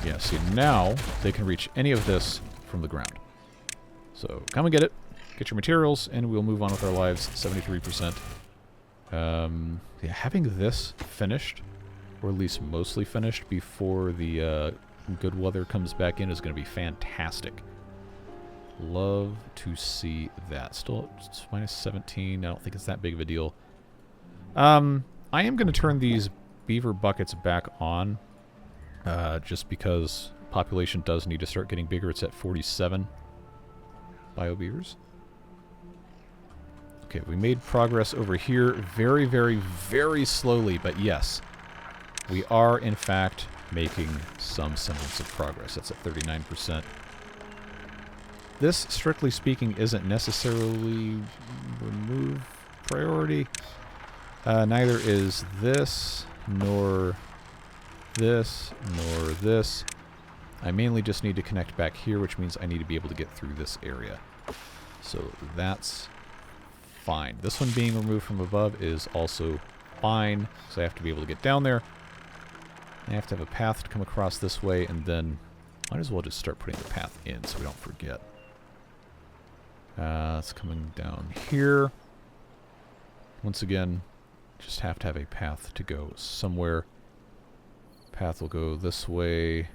Yeah, see, now they can reach any of this from the ground. So, come and get it. Get your materials, and we'll move on with our lives. 73%. Yeah, having this finished, or at least mostly finished, before the good weather comes back in is going to be fantastic. Love to see that. Still, it's minus 17. I don't think it's that big of a deal. I am going to turn these beaver buckets back on, just because population does need to start getting bigger. It's at 47 bio beavers. Okay, we made progress over here very, very, very slowly, but yes, we are, in fact, making some semblance of progress. That's at 39%. This, strictly speaking, isn't necessarily remove priority. Neither is this, nor this, nor this. I mainly just need to connect back here, which means I need to be able to get through this area. So that's fine. This one being removed from above is also fine, so I have to be able to get down there. I have to have a path to come across this way, and then might as well just start putting the path in so we don't forget. It's coming down here. Once again, just have to have a path to go somewhere. Path will go this way.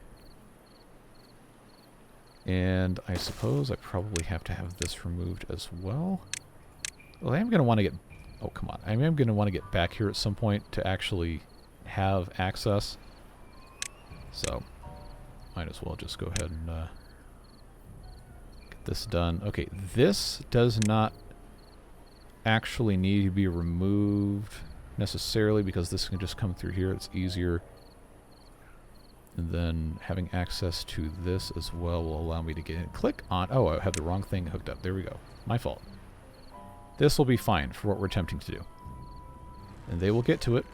And I suppose I probably have to have this removed as well. Well, I am going to want to get... oh, come on. I am going to want to get back here at some point to actually have access. So, might as well just go ahead and get this done. Okay, this does not actually need to be removed necessarily because this can just come through here. It's easier. And then having access to this as well will allow me to get in. Click on... oh, I have the wrong thing hooked up. There we go. My fault. This will be fine for what we're attempting to do. And they will get to it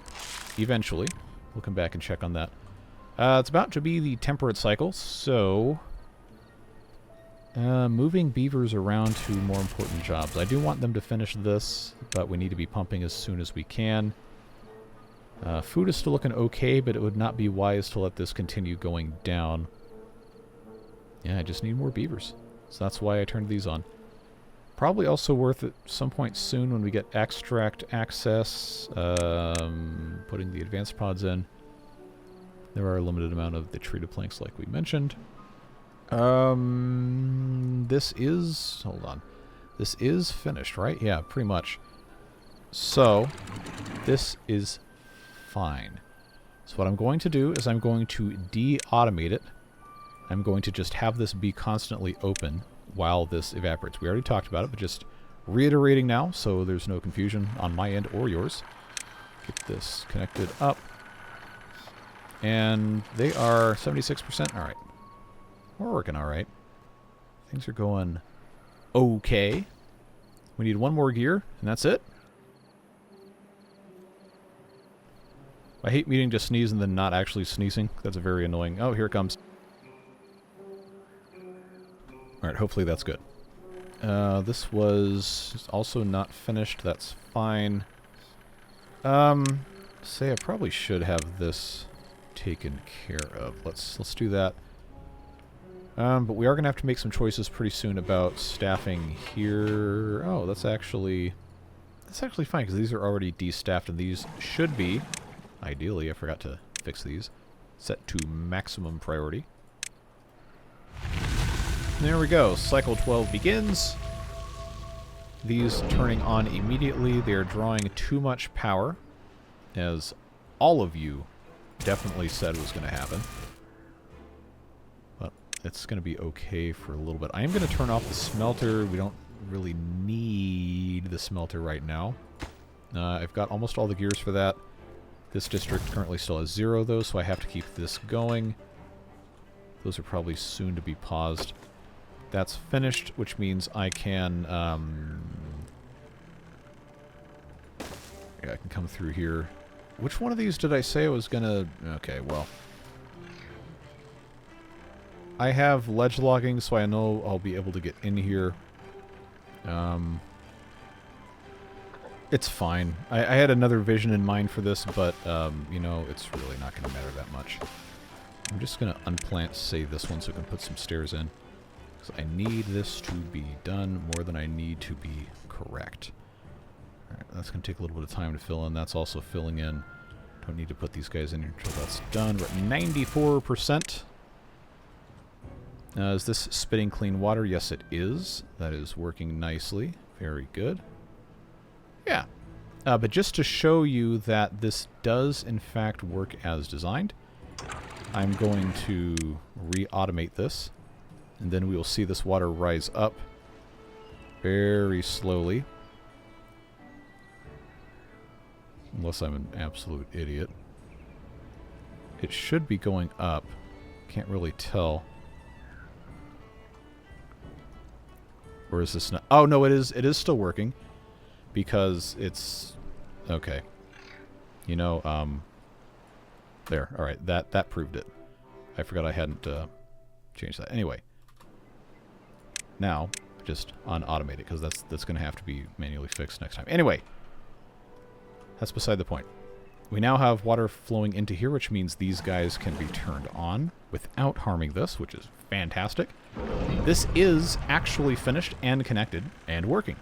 eventually. We'll come back and check on that. It's about to be the temperate cycle, so... moving beavers around to more important jobs. I do want them to finish this, but we need to be pumping as soon as we can. Food is still looking okay, but it would not be wise to let this continue going down. Yeah, I just need more beavers. So that's why I turned these on. Probably also worth at some point soon when we get extract access, putting the advanced pods in. There are a limited amount of the treated planks like we mentioned. This is... hold on. This is finished, right? Yeah, pretty much. So, this is fine. So what I'm going to do is I'm going to de-automate it. I'm going to just have this be constantly open while this evaporates. We already talked about it, but just reiterating now so there's no confusion on my end or yours. Get this connected up. And they are 76%. All right. We're working all right. Things are going okay. We need one more gear, and that's it. I hate meaning to sneeze and then not actually sneezing. That's very annoying. Oh, here it comes. Alright, hopefully that's good. This was also not finished. That's fine. Say I probably should have this taken care of. Let's do that. But we are going to have to make some choices pretty soon about staffing here. Oh, that's actually fine, because these are already de-staffed, and these should be, ideally, I forgot to fix these, set to maximum priority. There we go. Cycle 12 begins. These turning on immediately. They are drawing too much power, as all of you definitely said was going to happen. But it's going to be okay for a little bit. I am going to turn off the smelter. We don't really need the smelter right now. I've got almost all the gears for that. This district currently still has 0, though, so I have to keep this going. Those are probably soon to be paused. That's finished, which means I can, yeah, I can come through here. Which one of these did I say I was gonna... okay, well. I have ledge logging, so I know I'll be able to get in here. It's fine. I had another vision in mind for this, but, you know, it's really not going to matter that much. I'm just going to unplant, say, this one so I can put some stairs in. Because I need this to be done more than I need to be correct. Alright, that's going to take a little bit of time to fill in. That's also filling in. Don't need to put these guys in here until that's done. We're at 94%. Is this spitting clean water? Yes, it is. That is working nicely. Very good. Yeah. But just to show you that this does, in fact, work as designed, I'm going to re-automate this. And then we will see this water rise up very slowly. Unless I'm an absolute idiot. It should be going up. Can't really tell. Or is this not? Oh, no, it is still working. Because it's... okay. You know, there. Alright, that proved it. I forgot I hadn't changed that. Anyway. Now, just unautomate it, because that's going to have to be manually fixed next time. Anyway. That's beside the point. We now have water flowing into here, which means these guys can be turned on without harming this, which is fantastic. This is actually finished and connected and working.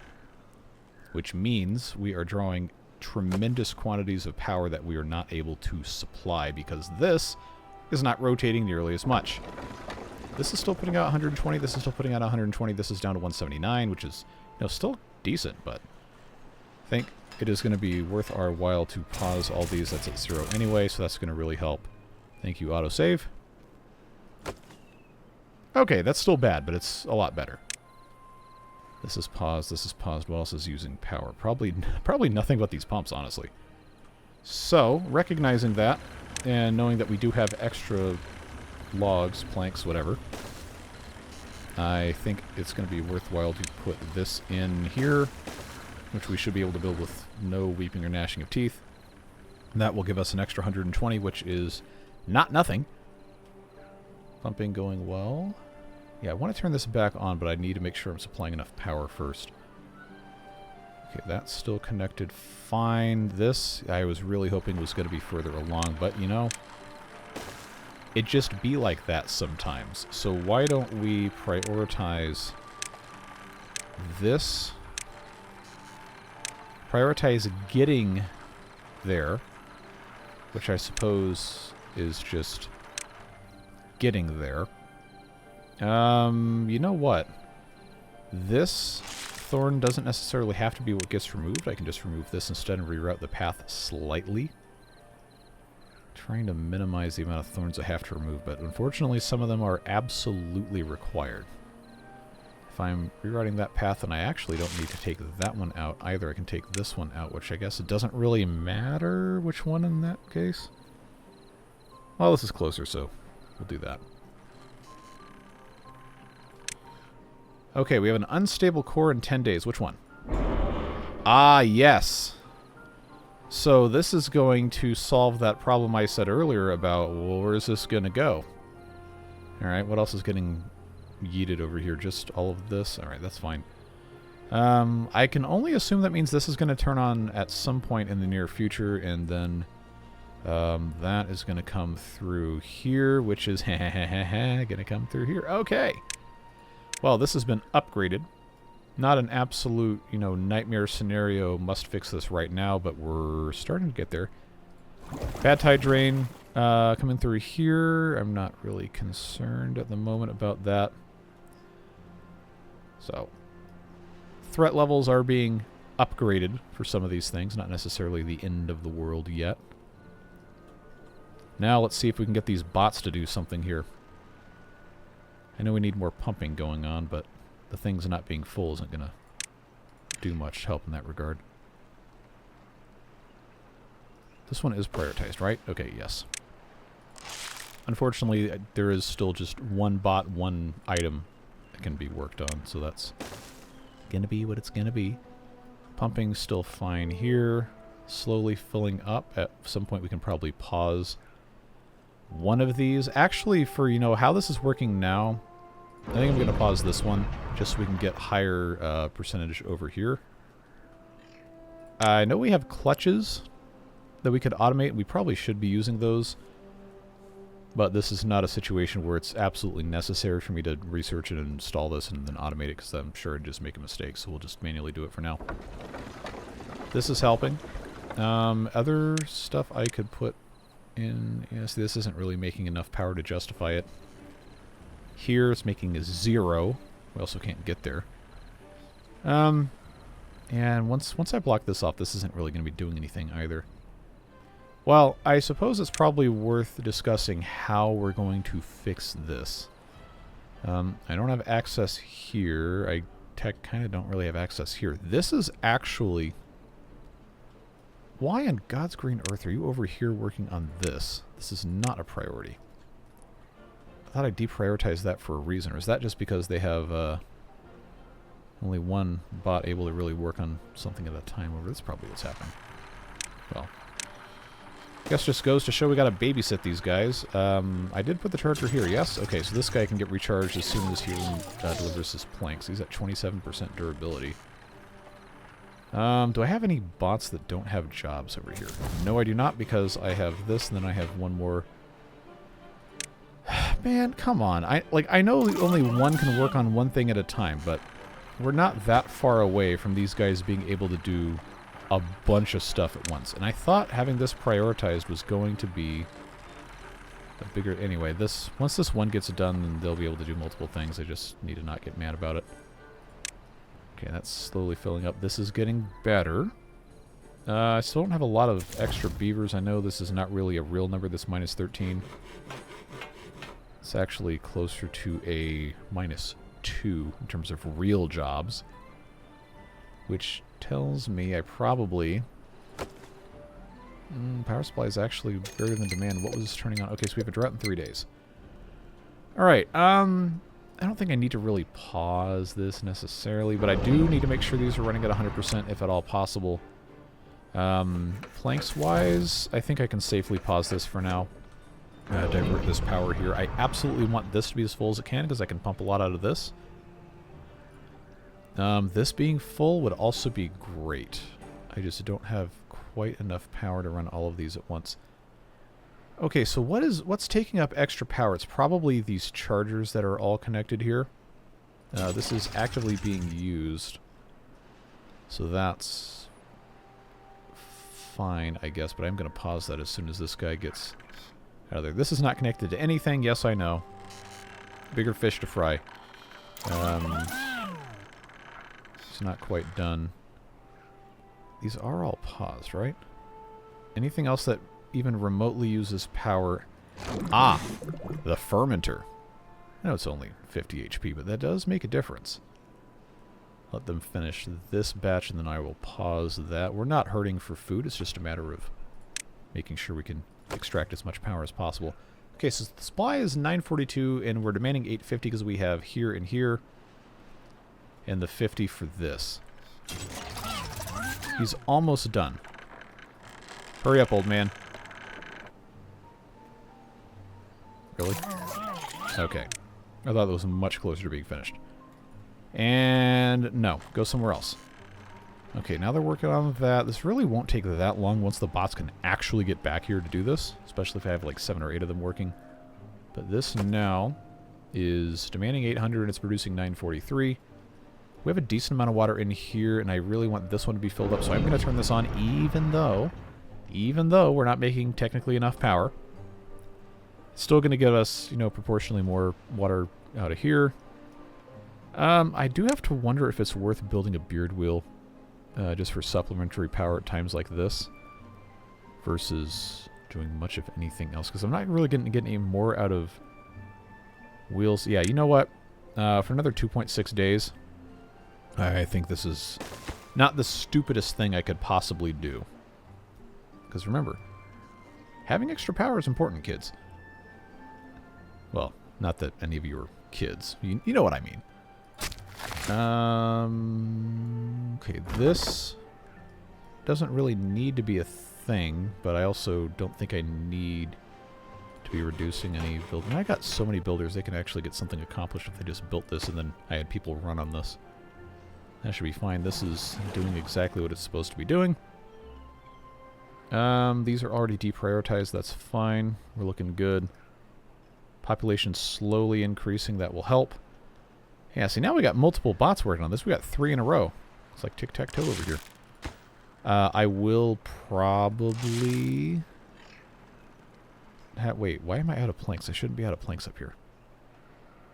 Which means we are drawing tremendous quantities of power that we are not able to supply because this is not rotating nearly as much. This is still putting out 120, this is still putting out 120, this is down to 179, which is, you know, still decent, but I think it is going to be worth our while to pause all these. That's at 0 anyway, so that's going to really help. Thank you, autosave. Okay, that's still bad, but it's a lot better. This is paused, this is paused. What else is using power? Probably nothing but these pumps, honestly. So, recognizing that, and knowing that we do have extra logs, planks, whatever, I think it's going to be worthwhile to put this in here, which we should be able to build with no weeping or gnashing of teeth. And that will give us an extra 120, which is not nothing. Pumping going well. Yeah, I want to turn this back on, but I need to make sure I'm supplying enough power first. Okay, that's still connected fine. This, I was really hoping was going to be further along, but, you know, it just be like that sometimes. So why don't we prioritize this? Prioritize getting there, which I suppose is just getting there. You know what? This thorn doesn't necessarily have to be what gets removed. I can just remove this instead and reroute the path slightly. Trying to minimize the amount of thorns I have to remove, but unfortunately some of them are absolutely required. If I'm rerouting that path, then I actually don't need to take that one out either. I can take this one out, which I guess it doesn't really matter which one in that case. Well, this is closer, so we'll do that. Okay, we have an unstable core in 10 days. Which one? Ah, yes. So this is going to solve that problem I said earlier about, well, where is this going to go? Alright, what else is getting yeeted over here? Just all of this? Alright, that's fine. I can only assume that means this is going to turn on at some point in the near future, and then that is going to come through here, which is going to come through here. Okay. Well, this has been upgraded. Not an absolute, you know, nightmare scenario, must fix this right now, but we're starting to get there. Bad tide drain coming through here. I'm not really concerned at the moment about that. So, threat levels are being upgraded for some of these things, not necessarily the end of the world yet. Now let's see if we can get these bots to do something here. I know we need more pumping going on, but the things not being full isn't going to do much help in that regard. This one is prioritized, right? Okay, yes. Unfortunately, there is still just one bot, one item that can be worked on, so that's going to be what it's going to be. Pumping's still fine here. Slowly filling up. At some point we can probably pause one of these. Actually, for, you know, how this is working now, I think I'm going to pause this one, just so we can get higher percentage over here. I know we have clutches that we could automate. We probably should be using those. But this is not a situation where it's absolutely necessary for me to research it and install this and then automate it, because I'm sure I'd just make a mistake, so we'll just manually do it for now. This is helping. Other stuff I could put in... Yes, this isn't really making enough power to justify it. Here it's making a 0. We also can't get there. And once I block this off, this isn't really going to be doing anything either. Well, I suppose it's probably worth discussing how we're going to fix this. I don't have access here. I kind of don't really have access here. This is actually... Why on God's green earth are you over here working on this? This is not a priority. I thought I deprioritized that for a reason. Or is that just because they have only one bot able to really work on something at a time? Over that's probably what's happening. Well, I guess just goes to show we gotta babysit these guys. I did put the charger here, yes? Okay, so this guy can get recharged as soon as he delivers his planks. He's at 27% durability. Do I have any bots that don't have jobs over here? No, I do not, because I have this, and then I have one more. Man, come on. I know only one can work on one thing at a time, but we're not that far away from these guys being able to do a bunch of stuff at once. And I thought having this prioritized was going to be a bigger... Anyway, once this one gets done, then they'll be able to do multiple things. I just need to not get mad about it. Okay, that's slowly filling up. This is getting better. I still don't have a lot of extra beavers. I know this is not really a real number, this minus 13. It's actually closer to a minus 2 in terms of real jobs. Which tells me I probably... power supply is actually greater than demand. What was turning on? Okay, so we have a drought in 3 days. Alright, I don't think I need to really pause this necessarily, but I do need to make sure these are running at 100% if at all possible. Planks-wise, I think I can safely pause this for now. Divert this power here. I absolutely want this to be as full as it can, because I can pump a lot out of this. This being full would also be great. I just don't have quite enough power to run all of these at once. Okay, so what's taking up extra power? It's probably these chargers that are all connected here. This is actively being used. So that's fine, I guess, but I'm going to pause that as soon as this guy gets out of there. This is not connected to anything. Yes, I know. Bigger fish to fry. It's not quite done. These are all paused, right? Anything else that even remotely uses power? Ah! The fermenter. I know it's only 50 HP, but that does make a difference. Let them finish this batch, and then I will pause that. We're not hurting for food. It's just a matter of making sure we can extract as much power as possible. Okay, so the supply is 942, and we're demanding 850 because we have here and here, and the 50 for this. He's almost done. Hurry up, old man. Really? Okay. I thought that was much closer to being finished. And no, go somewhere else. Okay, now they're working on that. This really won't take that long once the bots can actually get back here to do this, especially if I have like 7 or 8 of them working. But this now is demanding 800 and it's producing 943. We have a decent amount of water in here, and I really want this one to be filled up, so I'm going to turn this on even though we're not making technically enough power. It's still going to give us, you know, proportionally more water out of here. I do have to wonder if it's worth building a beard wheel just for supplementary power at times like this versus doing much of anything else, because I'm not really getting any more out of wheels. Yeah, you know what? For another 2.6 days, I think this is not the stupidest thing I could possibly do. Because remember, having extra power is important, kids. Well, not that any of you are kids. You know what I mean. Okay, this doesn't really need to be a thing, but I also don't think I need to be reducing any building. I got so many builders, they can actually get something accomplished if they just built this and then I had people run on this. That should be fine. This is doing exactly what it's supposed to be doing. These are already deprioritized. That's fine. We're looking good. Population slowly increasing. That will help. Yeah, see, now we got multiple bots working on this. We got 3 in a row. It's like tic-tac-toe over here. I will probably... Wait, why am I out of planks? I shouldn't be out of planks up here.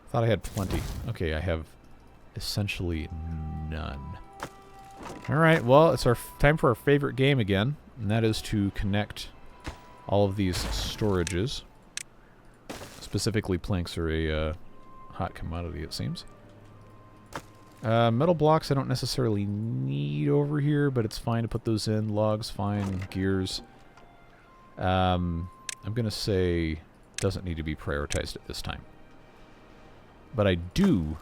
Thought I had plenty. Okay, I have essentially none. Alright, well, it's our time for our favorite game again, and that is to connect all of these storages. Specifically, planks are a hot commodity, it seems. Metal blocks I don't necessarily need over here, but it's fine to put those in. Logs, fine. Gears. I'm going to say doesn't need to be prioritized at this time. But I do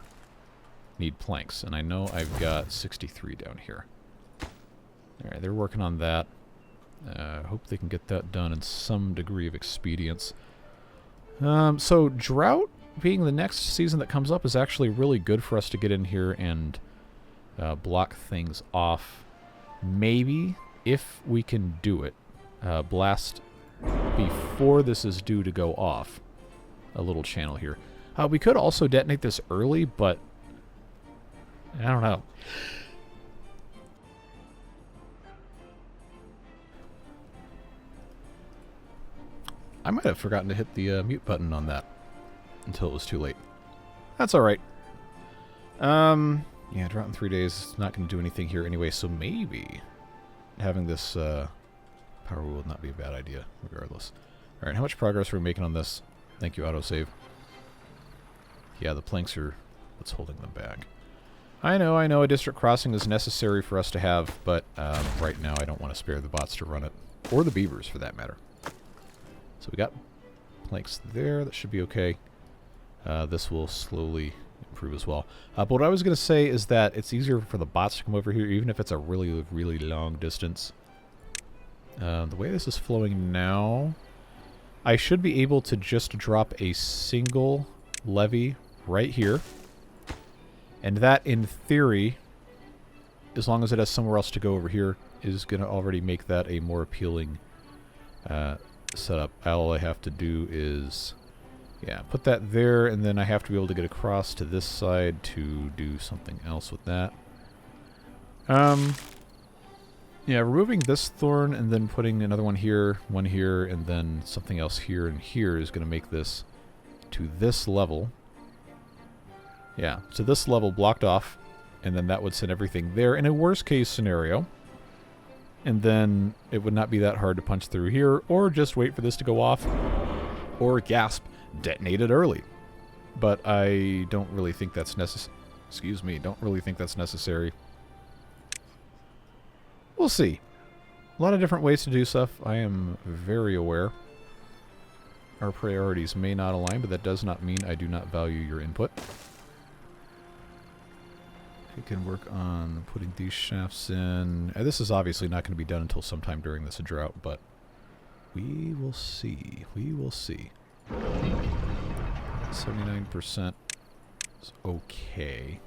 need planks, and I know I've got 63 down here. Alright, they're working on that. Hope they can get that done in some degree of expedience. So drought being the next season that comes up is actually really good for us to get in here and block things off. Maybe, if we can do it, blast before this is due to go off a little channel here. We could also detonate this early, but I don't know. I might have forgotten to hit the mute button on that until it was too late. That's alright. Yeah, drought in 3 days is not going to do anything here anyway, so maybe having this power wheel would not be a bad idea, regardless. Alright, how much progress are we making on this? Thank you, autosave. Yeah, the planks are what's holding them back. I know, a district crossing is necessary for us to have, but right now I don't want to spare the bots to run it. Or the beavers, for that matter. So we got planks there. That should be okay. This will slowly improve as well. But what I was going to say is that it's easier for the bots to come over here, even if it's a really, really long distance. The way this is flowing now, I should be able to just drop a single levee right here. And that, in theory, as long as it has somewhere else to go over here, is going to already make that a more appealing set up. All I have to do is, yeah, put that there, and then I have to be able to get across to this side to do something else with that. Yeah, removing this thorn and then putting another one here, and then something else here and here is going to make this to this level. Yeah, so this level blocked off, and then that would send everything there in a worst case scenario. And then it would not be that hard to punch through here, or just wait for this to go off, or gasp, detonate it early. But I don't really think that's necessary. Excuse me, don't really think that's necessary. We'll see. A lot of different ways to do stuff. I am very aware. Our priorities may not align, but that does not mean I do not value your input. We can work on putting these shafts in. This is obviously not going to be done until sometime during this drought, but we will see. We will see. 79% is okay.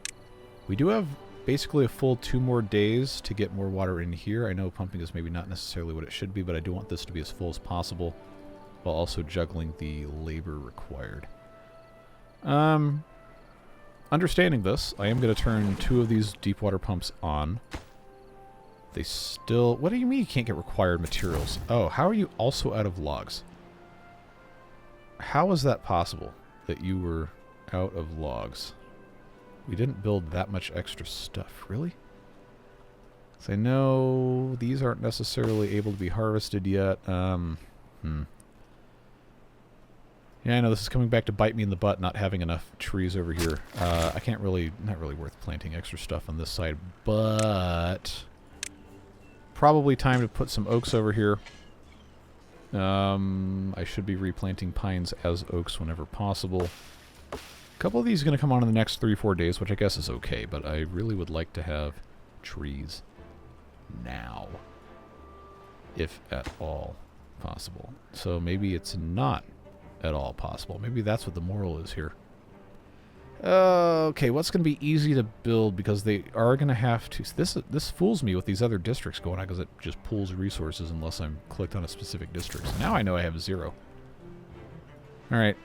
We do have basically a full 2 more days to get more water in here. I know pumping is maybe not necessarily what it should be, but I do want this to be as full as possible while also juggling the labor required. Understanding this, I am going to turn 2 of these deep water pumps on. They still... What do you mean you can't get required materials? Oh, how are you also out of logs? How is that possible that you were out of logs? We didn't build that much extra stuff, really? So I know these aren't necessarily able to be harvested yet. Yeah, I know this is coming back to bite me in the butt, not having enough trees over here. I can't really... Not really worth planting extra stuff on this side, but... Probably time to put some oaks over here. I should be replanting pines as oaks whenever possible. A couple of these are going to come on in the next 3-4 days, which I guess is okay, but I really would like to have trees now, if at all possible. So maybe it's not at all possible. Maybe that's what the moral is here. Okay, what's going to be easy to build, because they are going to have to... This fools me with these other districts going on, because it just pulls resources unless I'm clicked on a specific district. So now I know I have 0. Alright,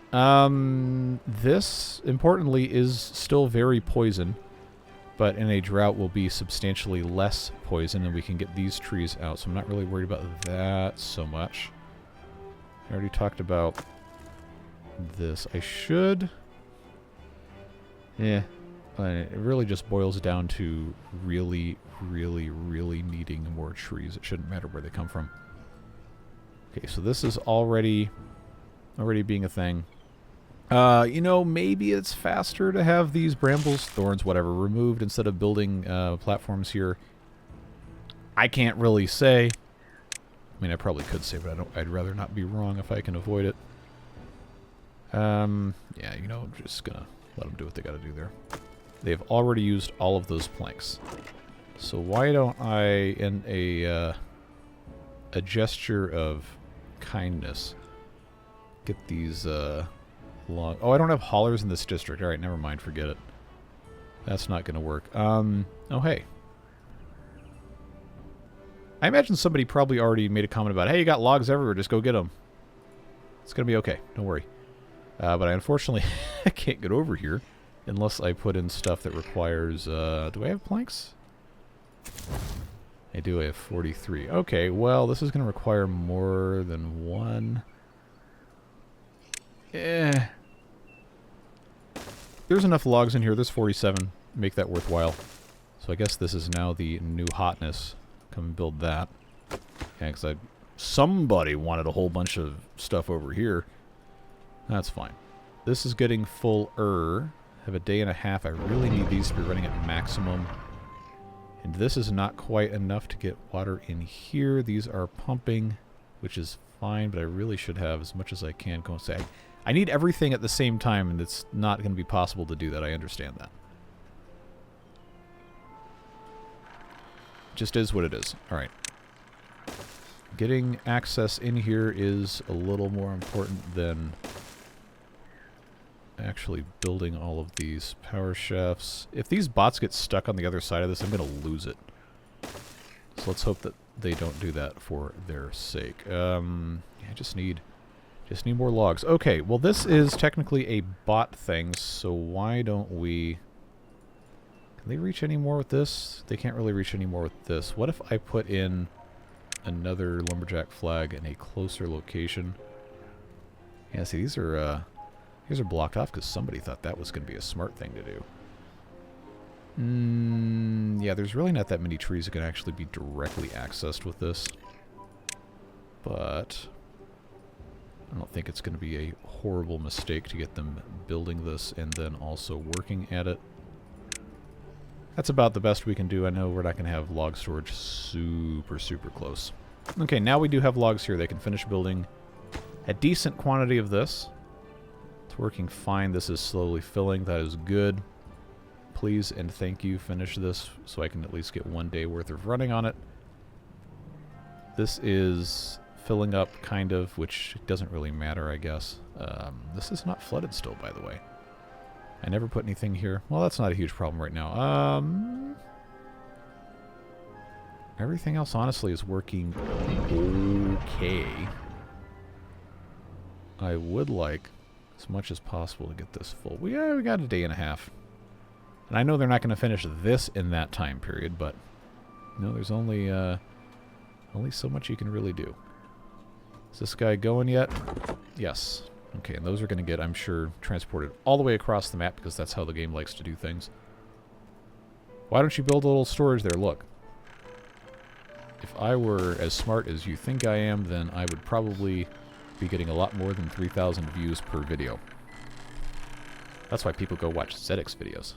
this, importantly, is still very poison, but in a drought will be substantially less poison, and we can get these trees out, so I'm not really worried about that so much. I already talked about this. I should... Yeah, it really just boils down to really, really, really needing more trees. It shouldn't matter where they come from. Okay, so this is already being a thing. You know, maybe it's faster to have these brambles, thorns, whatever, removed instead of building platforms here. I can't really say. I mean, I probably could say, but I'd rather not be wrong if I can avoid it. Yeah, you know, I'm just gonna let them do what they gotta do there. They've already used all of those planks. So why don't I, in a gesture of kindness, get these long... Oh, I don't have haulers in this district. Alright, never mind. Forget it. That's not gonna work. Oh, hey. I imagine somebody probably already made a comment about, hey, you got logs everywhere, just go get them. It's gonna be okay. Don't worry. But I unfortunately I can't get over here unless I put in stuff that requires... do I have planks? I do. I have 43. Okay, well, this is going to require more than one. There's enough logs in here. There's 47. Make that worthwhile. So I guess this is now the new hotness. Come and build that. Yeah, because somebody wanted a whole bunch of stuff over here. That's fine. This is getting fuller. Have a day and a half. I really need these to be running at maximum. And this is not quite enough to get water in here. These are pumping, which is fine, but I really should have as much as I can go and say. I need everything at the same time, and it's not going to be possible to do that. I understand that. Just is what it is. Alright. Getting access in here is a little more important than actually building all of these power shafts. If these bots get stuck on the other side of this, I'm going to lose it. So let's hope that they don't do that for their sake. I just need more logs. Okay, well this is technically a bot thing, so why don't we... Can they reach any more with this? They can't really reach any more with this. What if I put in another lumberjack flag in a closer location? Yeah, see, these are blocked off because somebody thought that was going to be a smart thing to do. Yeah, there's really not that many trees that can actually be directly accessed with this. But I don't think it's going to be a horrible mistake to get them building this and then also working at it. That's about the best we can do. I know we're not going to have log storage super, super close. Okay, now we do have logs here. They can finish building a decent quantity of this. It's working fine. This is slowly filling. That is good. Please and thank you finish this so I can at least get 1 day worth of running on it. This is filling up, kind of, which doesn't really matter, I guess. This is not flooded still, by the way. I never put anything here. Well, that's not a huge problem right now. Everything else, honestly, is working okay. I would like, as much as possible, to get this full. We got a day and a half. And I know they're not going to finish this in that time period, but no, there's only so much you can really do. Is this guy going yet? Yes. Okay, and those are going to get, I'm sure, transported all the way across the map because that's how the game likes to do things. Why don't you build a little storage there? Look. If I were as smart as you think I am, then I would probably be getting a lot more than 3,000 views per video. That's why people go watch Zedek's videos.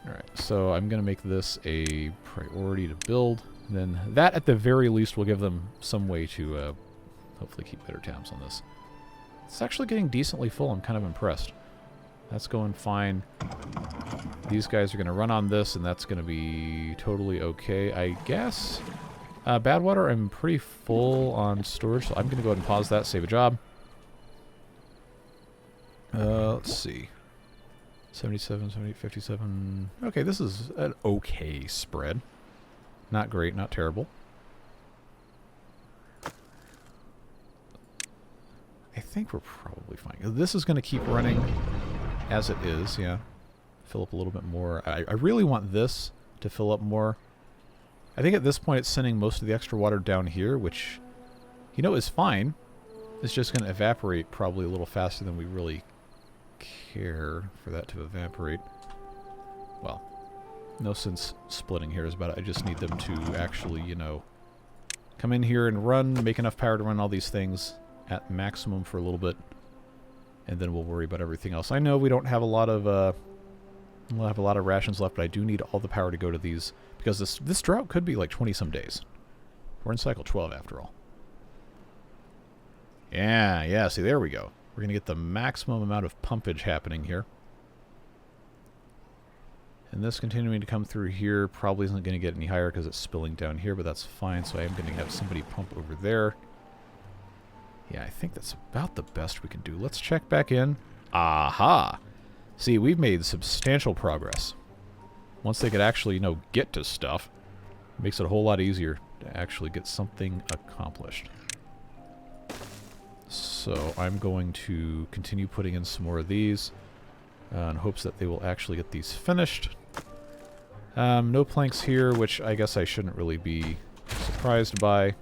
Alright, so I'm going to make this a priority to build. Then that, at the very least, will give them some way to hopefully keep better tabs on this. It's actually getting decently full. I'm kind of impressed. That's going fine. These guys are going to run on this, and that's going to be totally okay, I guess. Badwater, I'm pretty full on storage, so I'm going to go ahead and pause that, save a job. Let's see. 77, 78, 57. Okay, this is an okay spread. Not great, not terrible. I think we're probably fine. This is going to keep running as it is, yeah. Fill up a little bit more. I really want this to fill up more. I think at this point it's sending most of the extra water down here, which, you know, is fine. It's just going to evaporate probably a little faster than we really care for that to evaporate. Well, no sense splitting hairs about it. I just need them to actually, you know, come in here and run, make enough power to run all these things at maximum for a little bit, and then we'll worry about everything else. I know we don't have a lot of rations left, but I do need all the power to go to these, because this drought could be like 20-some days. We're in cycle 12 after all. Yeah, see, there we go. We're going to get the maximum amount of pumpage happening here. And this continuing to come through here probably isn't going to get any higher because it's spilling down here, but that's fine, so I am going to have somebody pump over there. Yeah, I think that's about the best we can do. Let's check back in. Aha! See, we've made substantial progress. Once they could actually, you know, get to stuff, it makes it a whole lot easier to actually get something accomplished. So I'm going to continue putting in some more of these in hopes that they will actually get these finished. No planks here, which I guess I shouldn't really be surprised by.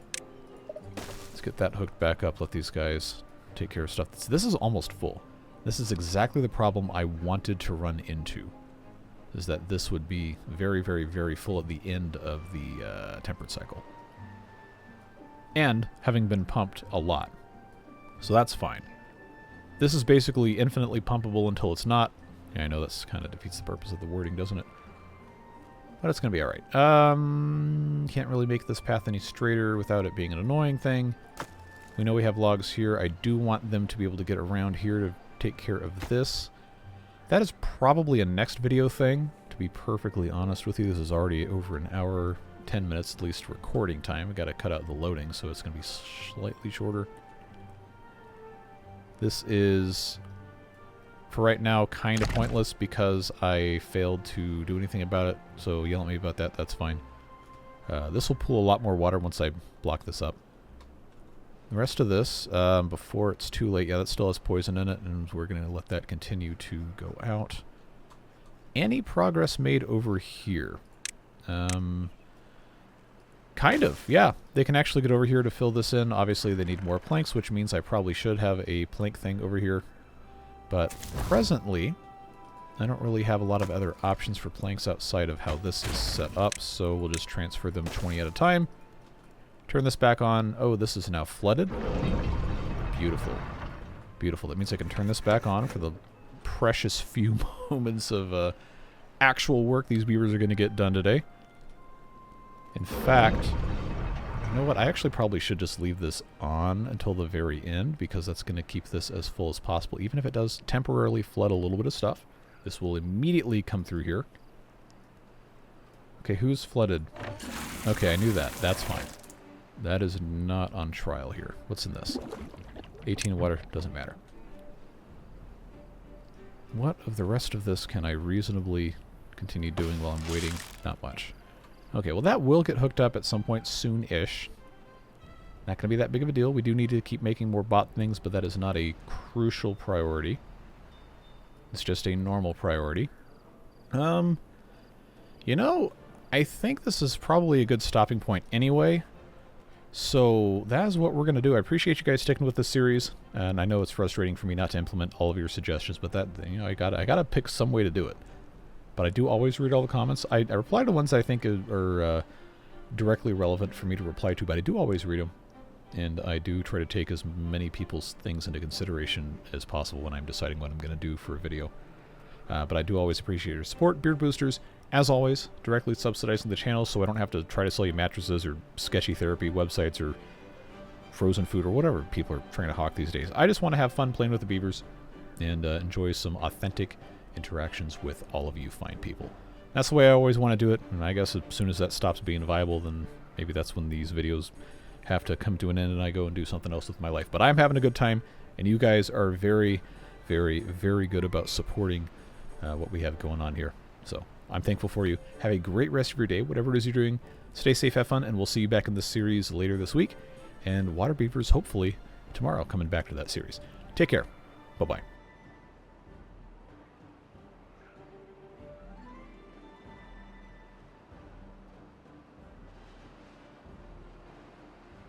Let's get that hooked back up, let these guys take care of stuff. This is almost full. This is exactly the problem I wanted to run into, is that this would be very, very, very full at the end of the temperate cycle. And having been pumped a lot. So that's fine. This is basically infinitely pumpable until it's not. Yeah, I know that's kind of defeats the purpose of the wording, doesn't it? But it's going to be alright. Can't really make this path any straighter without it being an annoying thing. We know we have logs here. I do want them to be able to get around here to take care of this. That is probably a next video thing, to be perfectly honest with you. This is already over an hour, 10 minutes at least recording time. We've got to cut out the loading, so it's going to be slightly shorter. This is, for right now, kind of pointless because I failed to do anything about it, so yell at me about that, that's fine. This will pull a lot more water once I block this up. The rest of this, before it's too late, yeah, that still has poison in it, and we're going to let that continue to go out. Any progress made over here? Kind of, yeah. They can actually get over here to fill this in. Obviously, they need more planks, which means I probably should have a plank thing over here. But presently, I don't really have a lot of other options for planks outside of how this is set up, so we'll just transfer them 20 at a time. Turn this back on. Oh, this is now flooded. Beautiful. Beautiful. That means I can turn this back on for the precious few moments of actual work these beavers are going to get done today. In fact, you know what? I actually probably should just leave this on until the very end, because that's going to keep this as full as possible. Even if it does temporarily flood a little bit of stuff, this will immediately come through here. Okay, who's flooded? Okay, I knew that. That's fine. That is not on trial here. What's in this? 18 water. Doesn't matter. What of the rest of this can I reasonably continue doing while I'm waiting? Not much. Okay, well that will get hooked up at some point soon-ish. Not going to be that big of a deal. We do need to keep making more bot things, but that is not a crucial priority. It's just a normal priority. You know, I think this is probably a good stopping point anyway. So that is what we're going to do. I appreciate you guys sticking with this series, and I know it's frustrating for me not to implement all of your suggestions, but that, you know, I gotta pick some way to do it. But I do always read all the comments. I reply to ones I think are directly relevant for me to reply to, but I do always read them, and I do try to take as many people's things into consideration as possible when I'm deciding what I'm going to do for a video. But I do always appreciate your support. Beard Boosters, as always, directly subsidizing the channel so I don't have to try to sell you mattresses or sketchy therapy websites or frozen food or whatever people are trying to hawk these days. I just want to have fun playing with the beavers and enjoy some authentic interactions with all of you fine people. That's the way I always want to do it, and I guess as soon as that stops being viable, then maybe that's when these videos have to come to an end and I go and do something else with my life. But I'm having a good time, and you guys are very, very, very good about supporting what we have going on here. So I'm thankful for you. Have a great rest of your day, whatever it is you're doing. Stay safe, have fun, and we'll see you back in this series later this week. And water beavers, hopefully, tomorrow, coming back to that series. Take care. Bye-bye.